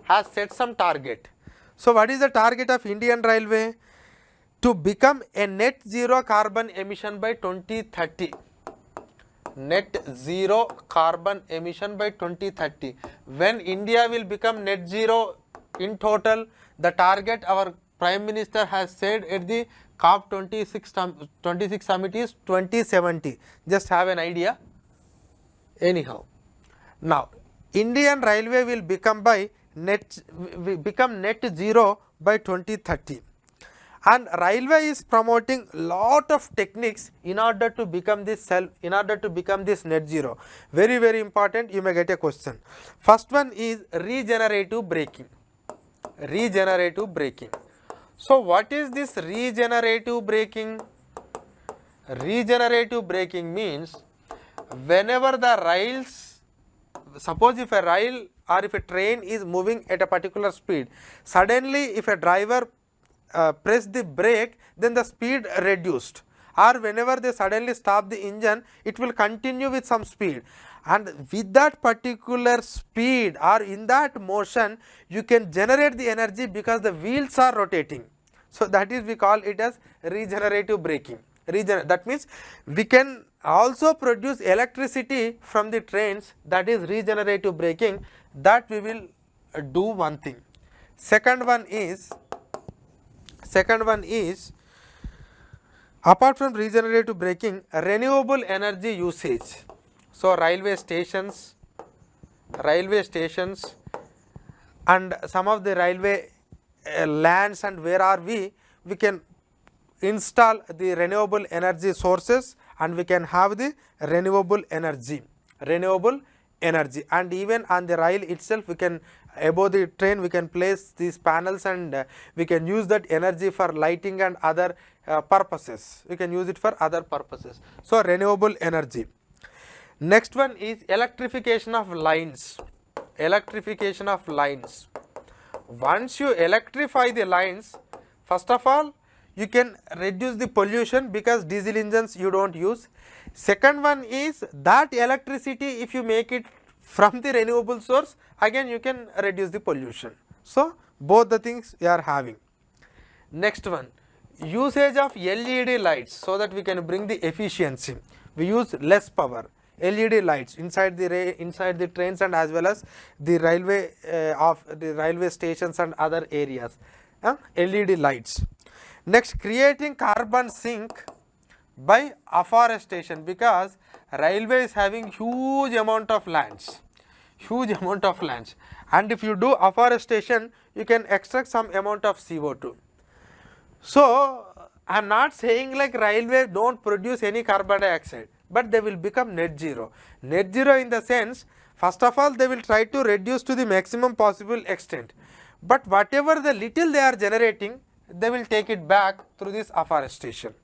has set some target. So what is the target of Indian Railway? To become a net zero carbon emission by 2030. Net zero carbon emission by 2030. When India will become net zero in total, the target our Prime Minister has said at the COP 26 summit is 2070. Just have an idea. Anyhow, now Indian Railway will become net zero by 2030. And railway is promoting lot of techniques in order to become this net zero. Very, very important, you may get a question. First one is regenerative braking. So what is this regenerative braking? Regenerative braking means whenever the rails, suppose if a rail or if a train is moving at a particular speed, suddenly if a driver press the brake, then the speed reduced, or whenever they suddenly stop the engine, it will continue with some speed, and with that particular speed or in that motion you can generate the energy because the wheels are rotating. So that is, we call it as regenerative braking. That means we can also produce electricity from the trains, that is regenerative braking, that we will do one thing. Second one is apart from regenerative braking, renewable energy usage. So railway stations and some of the railway lands, and where are we can install the renewable energy sources, and we can have the renewable energy, and even on the rail itself we can, above the train we can place these panels, and we can use that energy for lighting and other purposes. We can use it for other purposes. So renewable energy. Next one is electrification of lines. Once you electrify the lines, first of all you can reduce the pollution because diesel engines you don't use. Second one is that electricity, if you make it from the renewable source, again you can reduce the pollution. So both the things you are having. Next one, usage of LED lights, so that we can bring the efficiency. We use less power. LED lights inside the trains and as well as the railway stations and other areas. LED lights. Next, creating carbon sink by afforestation, because railway is having huge amount of lands, and if you do afforestation you can extract some amount of CO2. So I am not saying like railway don't produce any carbon dioxide, but they will become net zero. Net zero in the sense, first of all they will try to reduce to the maximum possible extent, but whatever the little they are generating, they will take it back through this afforestation.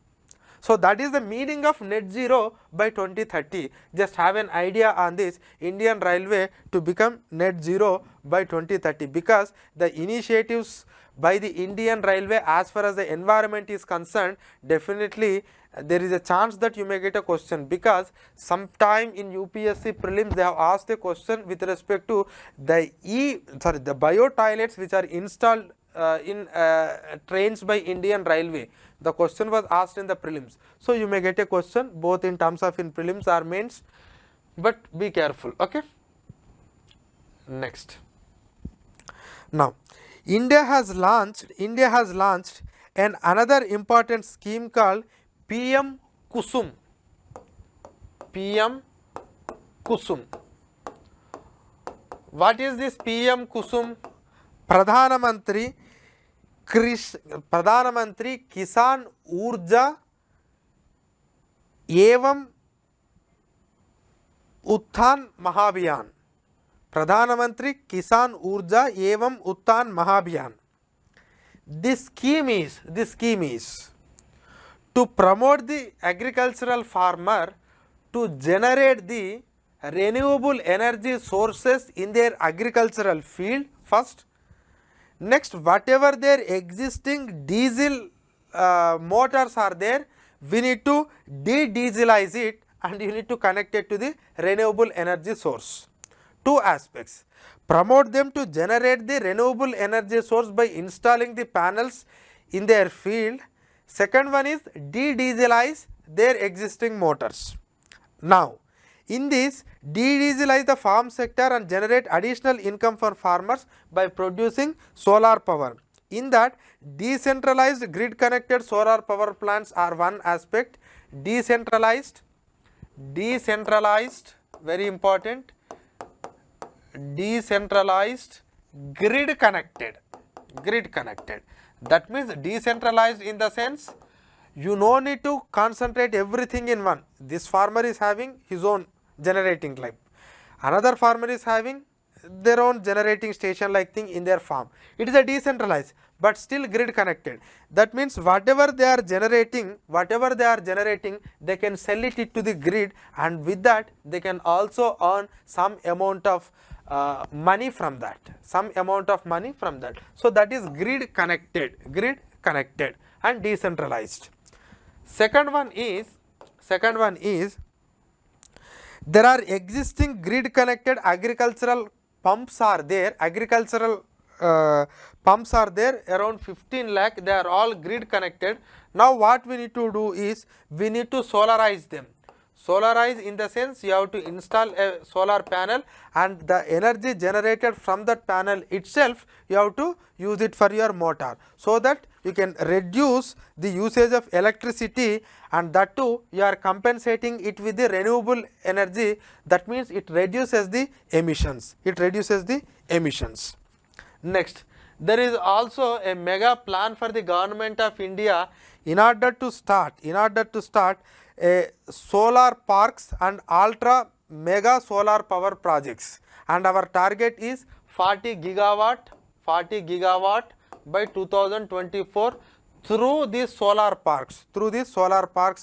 So that is the meaning of net zero by 2030. Just have an idea on this Indian Railway to become net zero by 2030, because the initiatives by the Indian Railway as far as the environment is concerned, definitely there is a chance that you may get a question, because sometime in UPSC prelims they have asked a question with respect to the the bio toilets which are installed in trains by Indian Railway. The question was asked in the prelims. So you may get a question both in terms of in prelims or mains, but be careful. Okay. Next. Now, India has launched an another important scheme called PM Kusum. PM Kusum. What is this PM Kusum? Pradhanamantri Kisan Urja Evam Uttan Mahabhiyan. Pradhanamantri Kisan Urja Evam Uttan Mahabhiyan. This scheme is to promote the agricultural farmer to generate the renewable energy sources in their agricultural field first. Next, whatever their existing diesel motors are there, we need to de-dieselize it and you need to connect it to the renewable energy source. Two aspects: promote them to generate the renewable energy source by installing the panels in their field. Second one is de-dieselize their existing motors. Now, in this, de-dieselize the farm sector and generate additional income for farmers by producing solar power. In that, decentralized grid connected solar power plants are one aspect. Decentralized, very important, decentralized grid connected. That means decentralized in the sense, you no need to concentrate everything in one. This farmer is having his own generating line, another farmer is having their own generating station like thing in their farm. It is a decentralized but still grid connected. That means whatever they are generating, they can sell it to the grid, and with that they can also earn some amount of money from that. So that is grid connected and decentralized. Second one is there are existing grid connected agricultural pumps are there, around 15 lakh, they are all grid connected. Now what we need to do is, we need to solarize them. Solarize in the sense, you have to install a solar panel and the energy generated from that panel itself, you have to use it for your motor, so that you can reduce the usage of electricity, and that too you are compensating it with the renewable energy. That means it reduces the emissions. Next, there is also a mega plan for the government of India in order to start solar parks and ultra mega solar power projects, and our target is 40 gigawatt by 2024 through these solar parks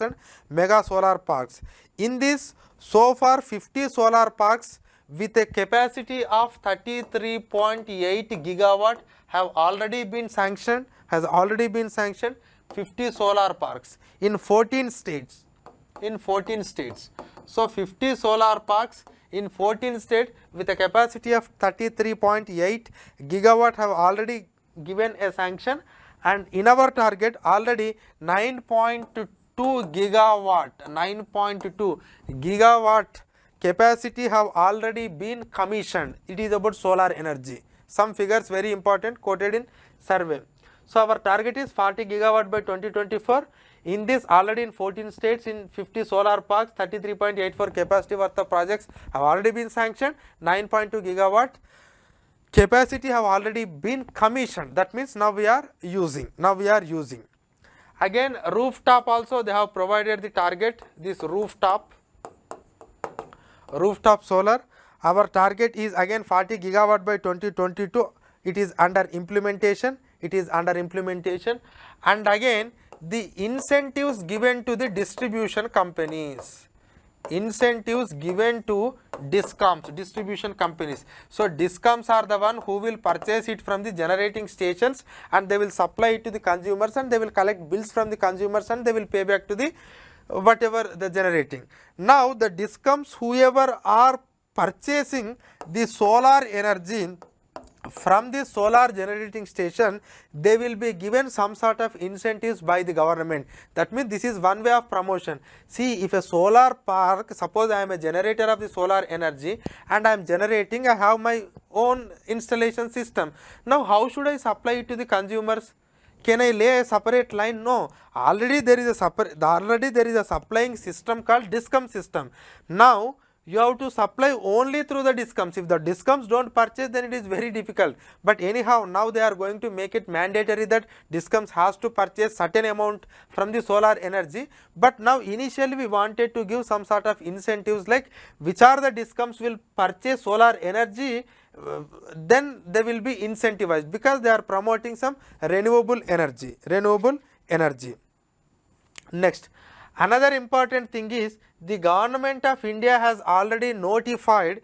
and mega solar parks. In this, so far 50 solar parks with a capacity of 33.8 gigawatt have already been sanctioned, 50 solar parks in 14 states. So 50 solar parks in 14 states with a capacity of 33.8 gigawatt have already given a sanction, and in our target already 9.2 gigawatt capacity have already been commissioned. It is about solar energy. Some figures very important quoted in survey. So our target is 40 gigawatt by 2024. In this, already in 14 states, in 50 solar parks, 33.84 capacity worth of projects have already been sanctioned. 9.2 gigawatt capacity have already been commissioned. That means now we are using. Again rooftop also they have provided the target, this rooftop solar. Our target is again 40 gigawatt by 2022. It is under implementation. And again the incentives given to the distribution companies. Incentives given to discoms, distribution companies. So discoms are the one who will purchase it from the generating stations and they will supply it to the consumers and they will collect bills from the consumers and they will pay back to the whatever the generating. Now the discoms whoever are purchasing the solar energy from the solar generating station, they will be given some sort of incentives by the government. That means this is one way of promotion. See, if a solar park, suppose I am a generator of the solar energy and I am generating, I have my own installation system. Now how should I supply it to the consumers? Can I lay a separate line? No. Already there is a supplying system called discom system. Now you have to supply only through the discoms. If the discoms don't purchase, then it is very difficult. But anyhow, now they are going to make it mandatory that discoms has to purchase certain amount from the solar energy. But now initially we wanted to give some sort of incentives, like which are the discoms will purchase solar energy, then they will be incentivized because they are promoting some renewable energy. Next, another important thing is the government of India has already notified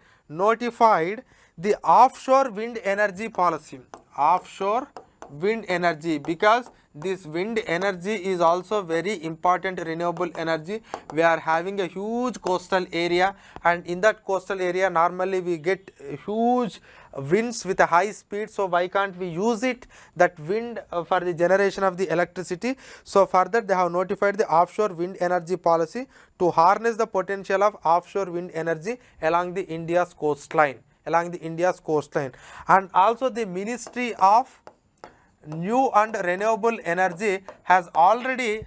the offshore wind energy policy. Offshore wind energy, because this wind energy is also very important renewable energy. We are having a huge coastal area and in that coastal area normally we get huge winds with a high speed. So why can't we use it, that wind, for the generation of the electricity? So for that they have notified the offshore wind energy policy to harness the potential of offshore wind energy along the India's coastline. And also the Ministry of New and Renewable Energy has already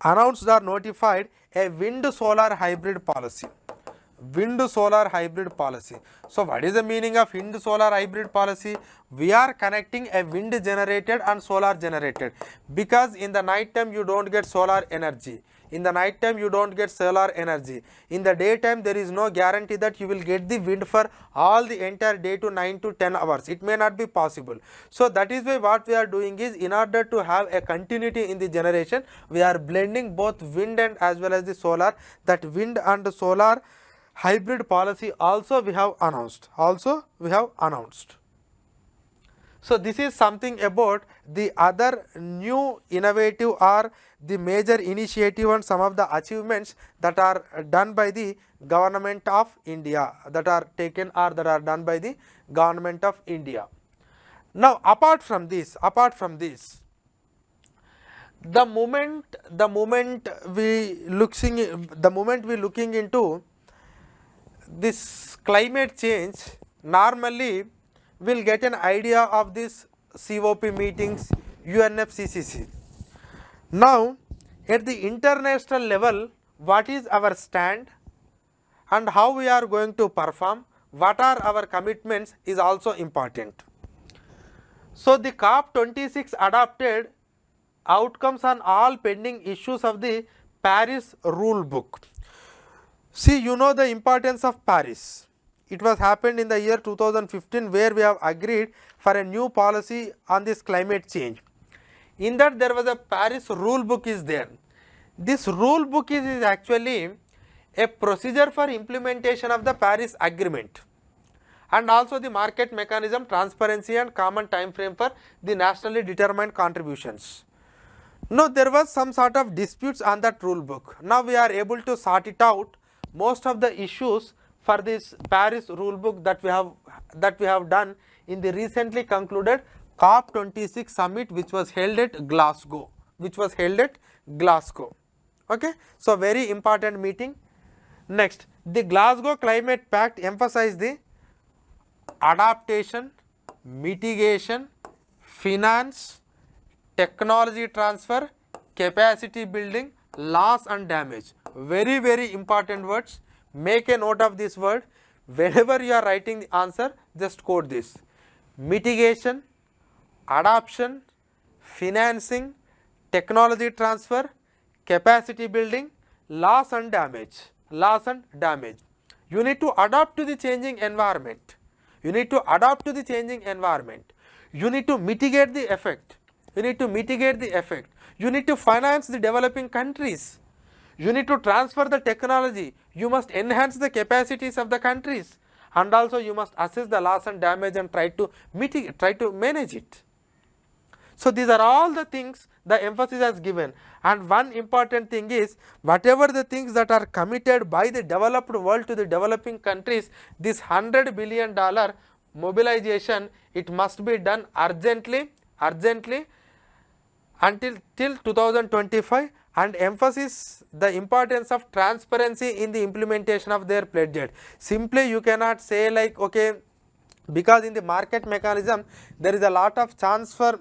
announced or notified a wind solar hybrid policy. So what is the meaning of wind solar hybrid policy? We are connecting a wind generated and solar generated, because in the night time you don't get solar energy. In the night time you don't get solar energy. In the daytime there is no guarantee that you will get the wind for all the entire day to 9 to 10 hours. It may not be possible. So that is why what we are doing is, in order to have a continuity in the generation, we are blending both wind and as well as the solar. That wind and solar hybrid policy also we have announced. So this is something about the other new innovative or the major initiative and some of the achievements that are done by the government of India, that are taken or that are done by the government of India. Now apart from this, the moment we looking into this climate change, normally we'll get an idea of this COP meetings, UNFCCC. Now at the international level, what is our stand and how we are going to perform, what are our commitments is also important. So the COP26 adopted outcomes on all pending issues of the Paris rule book. See, you know the importance of Paris. It was happened in the year 2015, where we have agreed for a new policy on this climate change. In that there was a Paris rule book is there. This rule book is actually a procedure for implementation of the Paris agreement, and also the market mechanism, transparency and common time frame for the nationally determined contributions. Now there was some sort of disputes on that rule book. Now we are able to sort it out. Most of the issues for this Paris rule book that we have done in the recently concluded COP26 summit, which was held at Glasgow. Okay, so very important meeting. Next, the Glasgow Climate Pact emphasized the adaptation, mitigation, finance, technology transfer, capacity building, loss and damage. Very, very important words. Make a note of this word. Whenever you are writing the answer, just quote this: mitigation, adoption, financing, technology transfer, capacity building, loss and damage, loss and damage. You need to adapt to the changing environment. You need to adapt to the changing environment. You need to mitigate the effect. You need to mitigate the effect. You need to finance the developing countries. You need to transfer the technology. You must enhance the capacities of the countries, and also you must assess the loss and damage and try to mitigate, try to manage it. So these are all the things the emphasis has given, and one important thing is, whatever the things that are committed by the developed world to the developing countries, this $100 billion mobilization, it must be done urgently until till 2025, and emphasis the importance of transparency in the implementation of their pledges. Simply you cannot say like, okay, because in the market mechanism there is a lot of chance for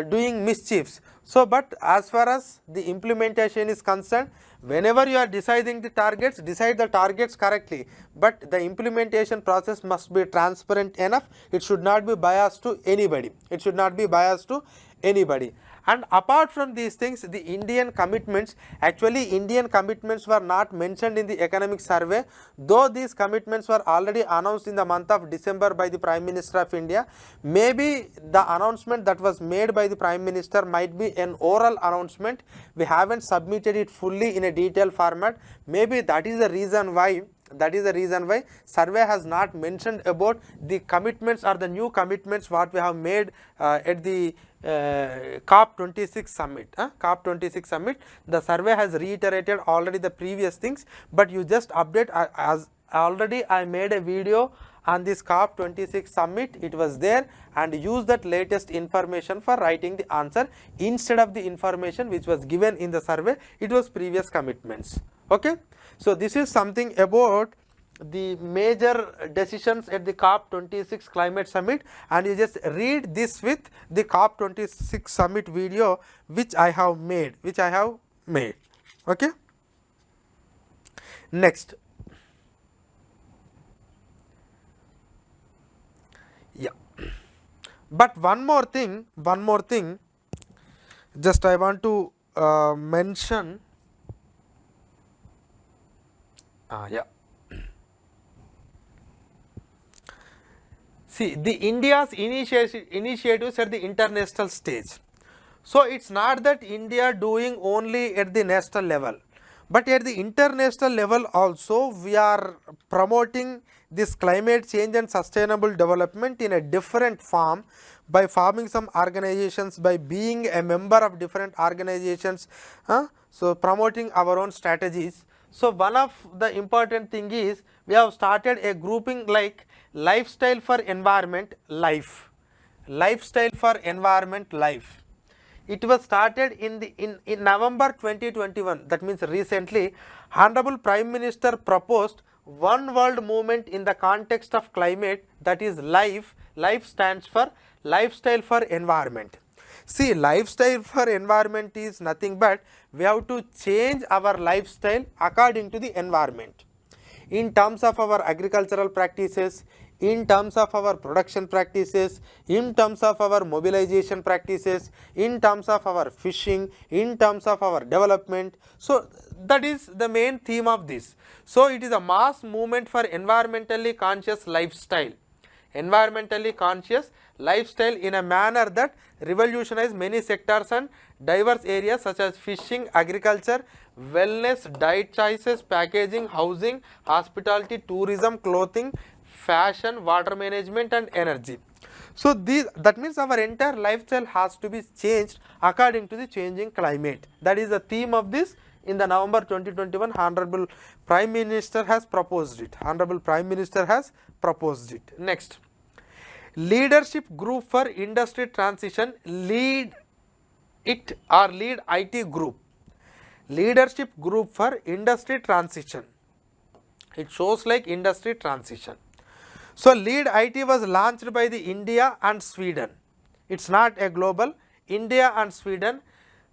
doing mischiefs. So, but as far as the implementation is concerned, whenever you are deciding the targets, decide the targets correctly, but the implementation process must be transparent enough. It should not be biased to anybody. It should not be biased to anybody. And apart from these things, the Indian commitments, actually Indian commitments were not mentioned in the economic survey, though these commitments were already announced in the month of December by the Prime Minister of India. Maybe the announcement that was made by the Prime Minister might be an oral announcement. We haven't submitted it fully in a detailed format. Maybe that is the reason why survey has not mentioned about the commitments or the new commitments what we have made at the COP26 summit. COP26 summit, the survey has reiterated already the previous things, but you just update, as already I made a video on this COP26 summit, it was there, and use that latest information for writing the answer instead of the information which was given in the survey. It was previous commitments. Okay. So this is something about the major decisions at the COP26 climate summit, and you just read this with the COP26 summit video which I have made, okay. Next, yeah, but one more thing, just I want to mention, yeah. See, the India's initiatives at the international stage. So it's not that India doing only at the national level, but at the international level also we are promoting this climate change and sustainable development in a different form by forming some organizations, by being a member of different organizations, so promoting our own strategies. So one of the important thing is we have started a grouping like lifestyle for environment life, lifestyle for environment life. It was started in November 2021, that means recently. Honorable Prime Minister proposed one world movement in the context of climate, that is life. Life stands for lifestyle for environment. See, lifestyle for environment is nothing but we have to change our lifestyle according to the environment, in terms of our agricultural practices, in terms of our production practices, in terms of our mobilization practices, in terms of our fishing, in terms of our development. So that is the main theme of this. So it is a mass movement for environmentally conscious lifestyle. Environmentally conscious lifestyle in a manner that revolutionize many sectors and diverse areas such as fishing, agriculture, wellness, diet choices, packaging, housing, hospitality, tourism, clothing, fashion, water management and energy. So that means our entire lifestyle has to be changed according to the changing climate. That is the theme of this. In the November 2021, Honorable Prime Minister has proposed it. Honorable Prime Minister has proposed it. Next, leadership group for industry transition, lead it or lead IT group. Leadership group for industry transition. It shows like industry transition. So lead IT was launched by the India and Sweden. It's not a global. India and Sweden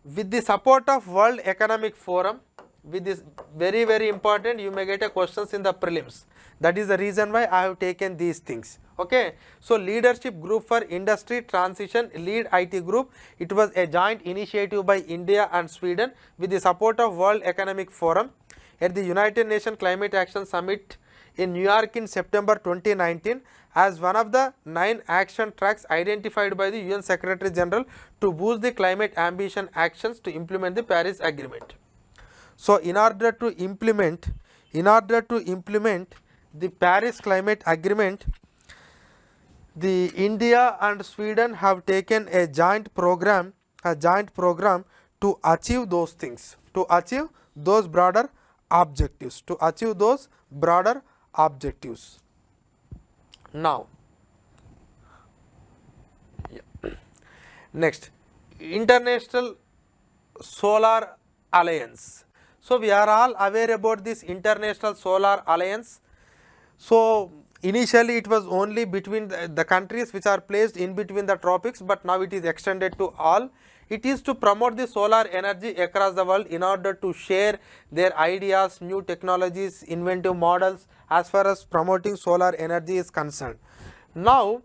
with the support of World Economic Forum, with this very important, you may get a questions in the prelims. That is the reason why I have taken these things. Okay. So leadership group for industry transition, lead IT group, it was a joint initiative by India and Sweden with the support of World Economic Forum at the United Nations Climate Action Summit in New York in September 2019 as one of the 9 action tracks identified by the UN Secretary General to boost the climate ambition actions to implement the Paris Agreement. So in order to implement the Paris Climate Agreement, the India and Sweden have taken a joint program to achieve those things, to achieve those broader objectives, Now, next, International Solar Alliance. So we are all aware about this International Solar Alliance. So initially it was only between the countries which are placed in between the tropics, but now it is extended to all. It is to promote the solar energy across the world in order to share their ideas, new technologies, inventive models as far as promoting solar energy is concerned. Now,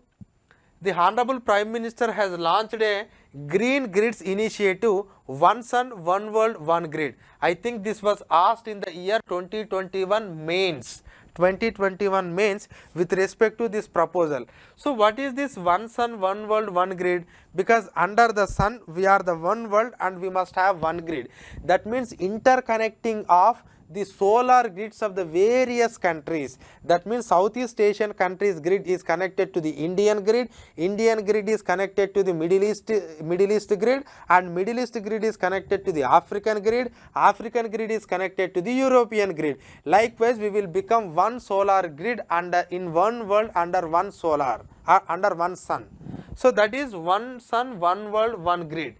the Honorable Prime Minister has launched a Green Grids initiative, One Sun, One World, One Grid. I think this was asked in the year 2021 mains. With respect to this proposal. So what is this one sun, one world, one grid? Because under the sun we are the one world and we must have one grid. That means interconnecting of the solar grids of the various countries. That means Southeast Asian countries grid is connected to the Indian grid is connected to the Middle East grid, and Middle East grid is connected to the African grid is connected to the European grid. Likewise, we will become one solar grid in one world under one solar under one sun. So that is one sun, one world, one grid.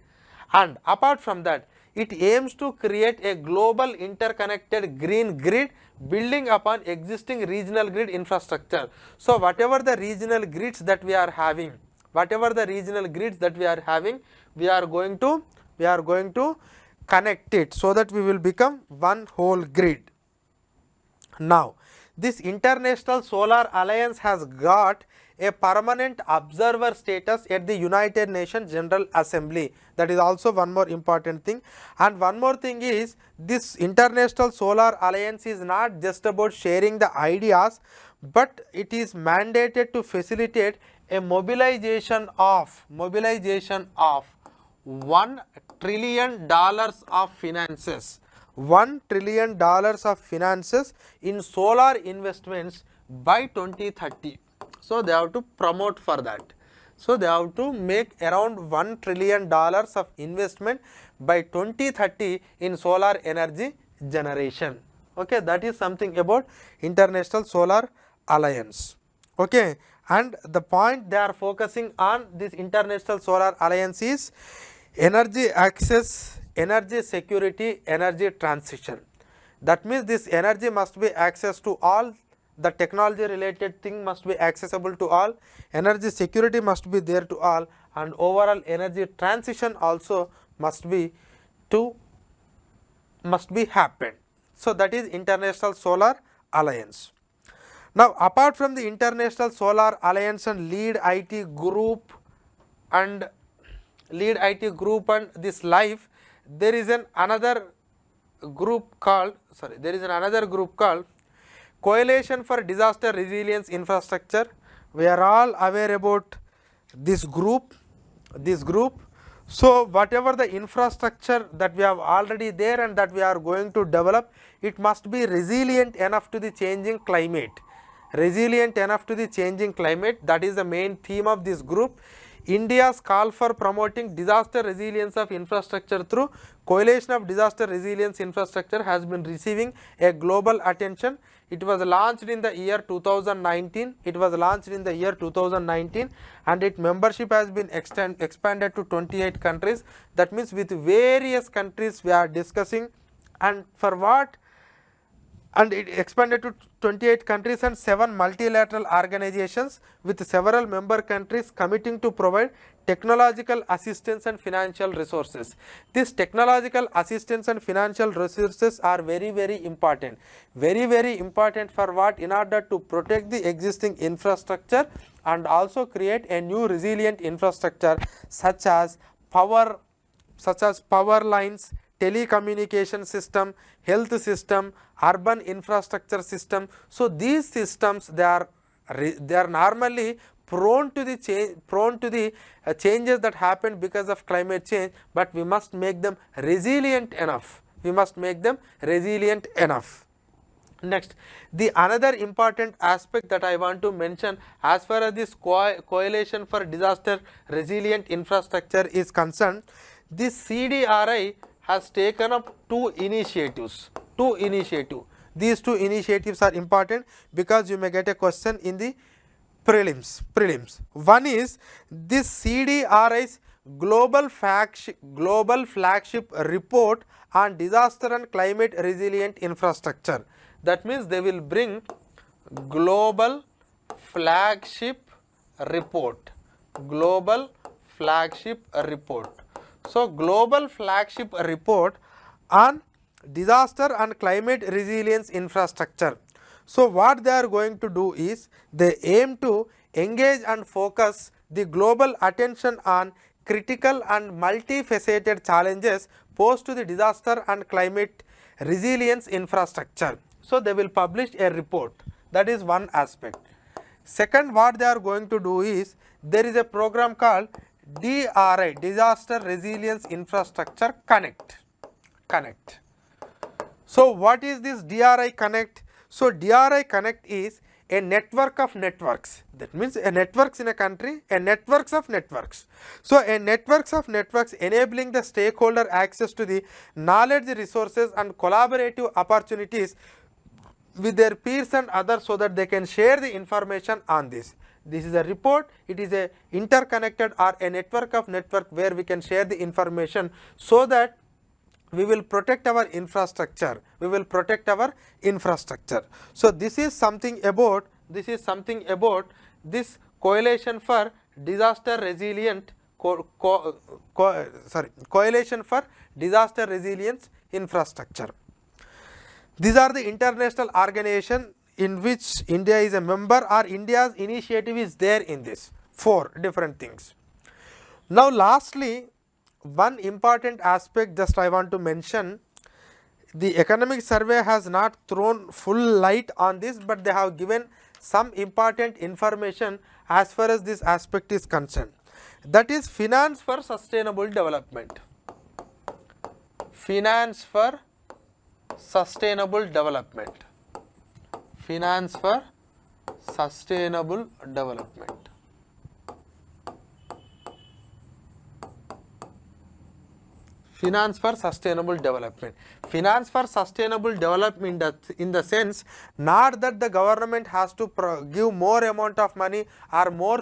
And apart from that, it aims to create a global interconnected green grid building upon existing regional grid infrastructure. So whatever the regional grids that we are having, we are going to connect it so that we will become one whole grid. Now, this International Solar Alliance has got a permanent observer status at the United Nations General Assembly. That is also one more important thing. And one more thing is, this International Solar Alliance is not just about sharing the ideas, but it is mandated to facilitate a mobilization of $1 trillion of finances. $1 trillion of finances in solar investments by 2030. So they have to promote for that. So they have to make around $1 trillion of investment by 2030 in solar energy generation. Okay, that is something about International Solar Alliance. Okay, and the point they are focusing on this International Solar Alliance is energy access, energy security, energy transition. That means this energy must be access to all, the technology related thing must be accessible to all, energy security must be there to all, and overall energy transition also must be happen. So that is International Solar Alliance. Now apart from the International Solar Alliance and lead IT group and this life, there is another group called Coalition for Disaster Resilience Infrastructure. We are all aware about this group. So whatever the infrastructure that we have already there and that we are going to develop, it must be resilient enough to the changing climate. That is the main theme of this group. India's call for promoting disaster resilience of infrastructure through Coalition of Disaster Resilience Infrastructure has been receiving a global attention. It was launched in the year 2019. And its membership has been expanded to 28 countries. That means with various countries we are discussing, and for what and it expanded to 28 countries and 7 multilateral organizations with several member countries committing to provide technological assistance and financial resources. This technological assistance and financial resources are very important. Very important for what? In order to protect the existing infrastructure and also create a new resilient infrastructure such as power lines, telecommunication system, health system, urban infrastructure system. So these systems, they are normally prone to the changes that happen because of climate change, but we must make them resilient enough. Next, the another important aspect that I want to mention as far as this coalition for disaster resilient infrastructure is concerned, this CDRI has taken up two initiatives. These two initiatives are important because you may get a question in the prelims. One is this CDRI's global flagship report on disaster and climate resilient infrastructure. That means they will bring global flagship report. So global flagship report on disaster and climate resilience infrastructure. So what they are going to do is they aim to engage and focus the global attention on critical and multifaceted challenges posed to the disaster and climate resilience infrastructure. So they will publish a report. That is one aspect. Second, what they are going to do is there is a program called DRI, Disaster Resilience Infrastructure Connect. So what is this DRI Connect? So DRI Connect is a network of networks. That means a networks in a country, a networks of networks. So a networks of networks enabling the stakeholder access to the knowledge, resources and collaborative opportunities with their peers and others so that they can share the information on this. This is a report. It is a interconnected or a network of network where we can share the information so that we will protect our infrastructure. So this is something about this coalition for disaster resilient coalition for disaster resilience infrastructure. These are the international organization in which India is a member, or India's initiative is there in this. 4 different things. Now lastly, one important aspect just I want to mention, the economic survey has not thrown full light on this, but they have given some important information as far as this aspect is concerned. That is finance for sustainable development. Finance for sustainable development. Finance for sustainable development. Finance for sustainable development. Finance for sustainable development in the sense, not that the government has to give more amount of money or more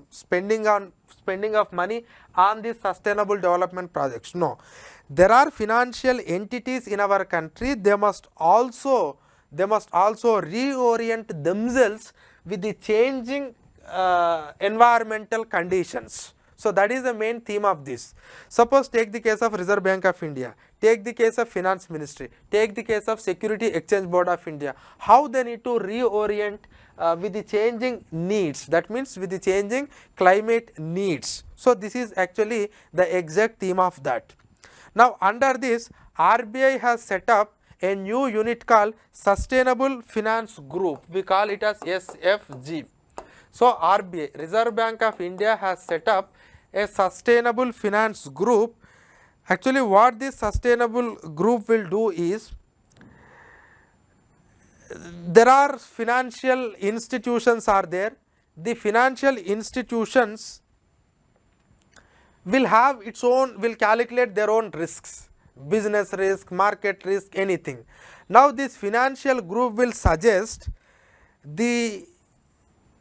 spending of money on these sustainable development projects. No, there are financial entities in our country. They must also reorient themselves with the changing environmental conditions. So that is the main theme of this. Suppose take the case of Reserve Bank of India, take the case of Finance Ministry, take the case of Security Exchange Board of India. How they need to reorient with the changing needs, that means with the changing climate needs. So this is actually the exact theme of that. Now under this, RBI has set up a new unit called Sustainable Finance Group. We call it as SFG. So RBI, Reserve Bank of India, has set up a sustainable finance group. Actually what this sustainable group will do is, there are financial institutions are there. The financial institutions will have its own, will calculate their own risks, business risk, market risk, anything. Now this financial group will suggest the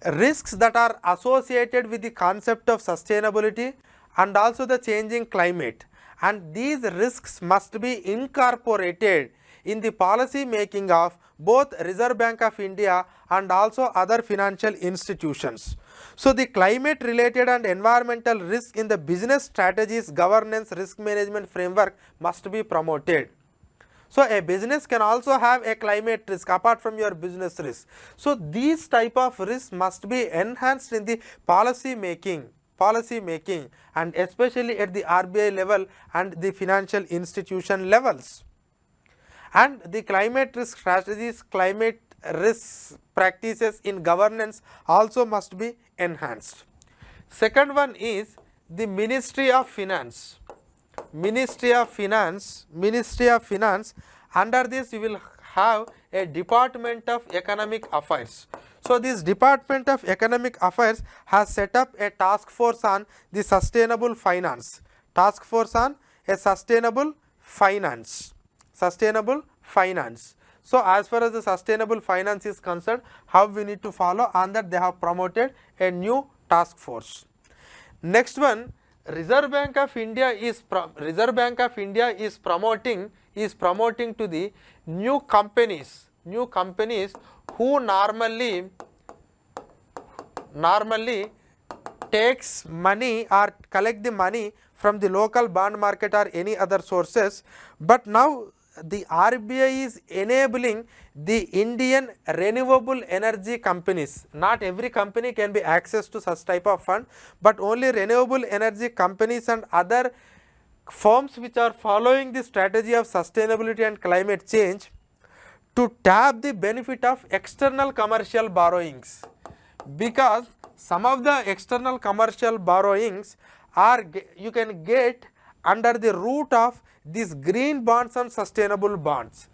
risks that are associated with the concept of sustainability and also the changing climate, and these risks must be incorporated in the policy making of both Reserve Bank of India and also other financial institutions. So, the climate related and environmental risk in the business strategies, governance, risk management framework must be promoted. So, a business can also have a climate risk apart from your business risk. So, these type of risks must be enhanced in the policy making and especially at the RBI level and the financial institution levels. And the climate risk strategies, climate risk practices in governance also must be enhanced. Second one is the Ministry of Finance. Ministry of Finance. Under this you will have a Department of Economic Affairs. So, this Department of Economic Affairs has set up a task force on the sustainable finance. Task force on a sustainable finance. So, as far as the sustainable finance is concerned, how we need to follow, on that they have promoted a new task force. Next one, Reserve Bank of India is promoting to the new companies who normally takes money or collect the money from the local bond market or any other sources, but now the RBI is enabling the Indian renewable energy companies. Not every company can be access to such type of fund, but only renewable energy companies and other firms which are following the strategy of sustainability and climate change to tap the benefit of external commercial borrowings, because some of the external commercial borrowings are you can get under the route of these green bonds and sustainable bonds.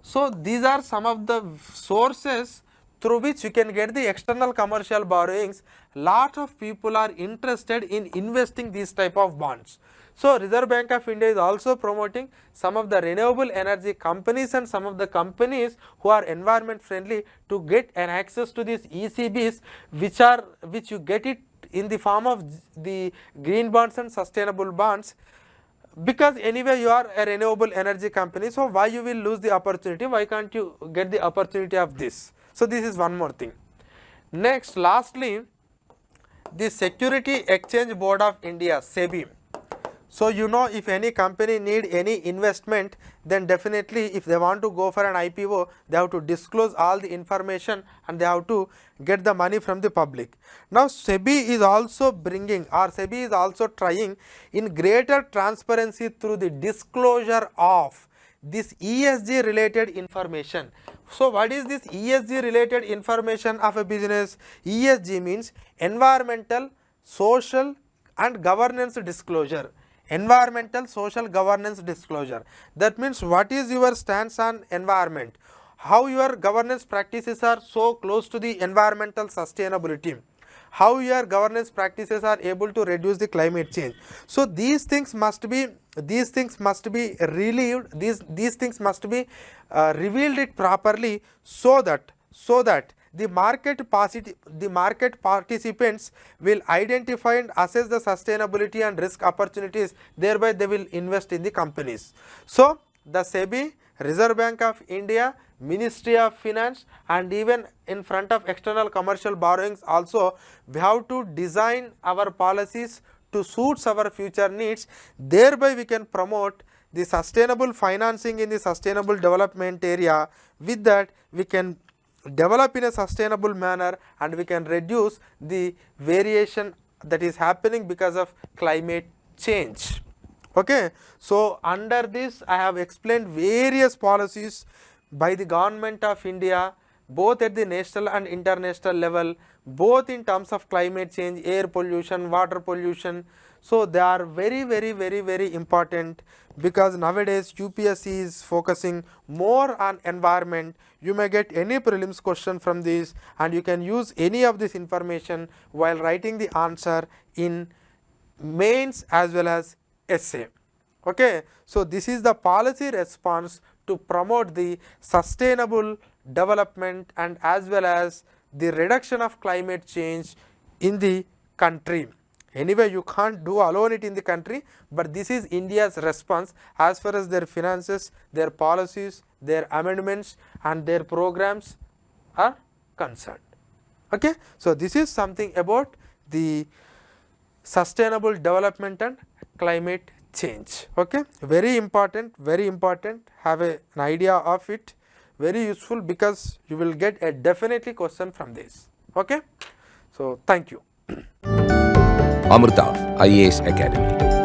So, these are some of the sources through which you can get the external commercial borrowings. Lot of people are interested in investing these type of bonds. So, Reserve Bank of India is also promoting some of the renewable energy companies and some of the companies who are environment friendly to get an access to these ECBs, which you get it in the form of the green bonds and sustainable bonds, because anyway you are a renewable energy company. So, why you will lose the opportunity? Why can't you get the opportunity of this? So, this is one more thing. Next, lastly, the Security Exchange Board of India, SEBI. So, you know, if any company need any investment, then definitely if they want to go for an IPO, they have to disclose all the information and they have to get the money from the public. Now, SEBI is also trying in greater transparency through the disclosure of this ESG related information. So, what is this ESG related information of a business? ESG means environmental, social and governance disclosure. Environmental, social, governance disclosure. That means what is your stance on environment, how your governance practices are so close to the environmental sustainability, how your governance practices are able to reduce the climate change. So, these things must be relieved, these things must be revealed it properly, so that the market participants will identify and assess the sustainability and risk opportunities, thereby they will invest in the companies. So, the SEBI, Reserve Bank of India, Ministry of Finance and even in front of external commercial borrowings also, we have to design our policies to suit our future needs, thereby we can promote the sustainable financing in the sustainable development area. With that, we can develop in a sustainable manner and we can reduce the variation that is happening because of climate change. Okay. So, under this I have explained various policies by the government of India, both at the national and international level, both in terms of climate change, air pollution, water pollution. So, they are very important, because nowadays UPSC is focusing more on environment. You may get any prelims question from this and you can use any of this information while writing the answer in mains as well as essay. Okay. So, this is the policy response to promote the sustainable development and as well as the reduction of climate change in the country. Anyway, you can't do alone it in the country, but this is India's response as far as their finances, their policies, their amendments and their programs are concerned. Okay. So, this is something about the sustainable development and climate change. Okay. Very important, have an idea of it, very useful, because you will get a definitely question from this. Okay. So, thank you. Amrita IAS Academy.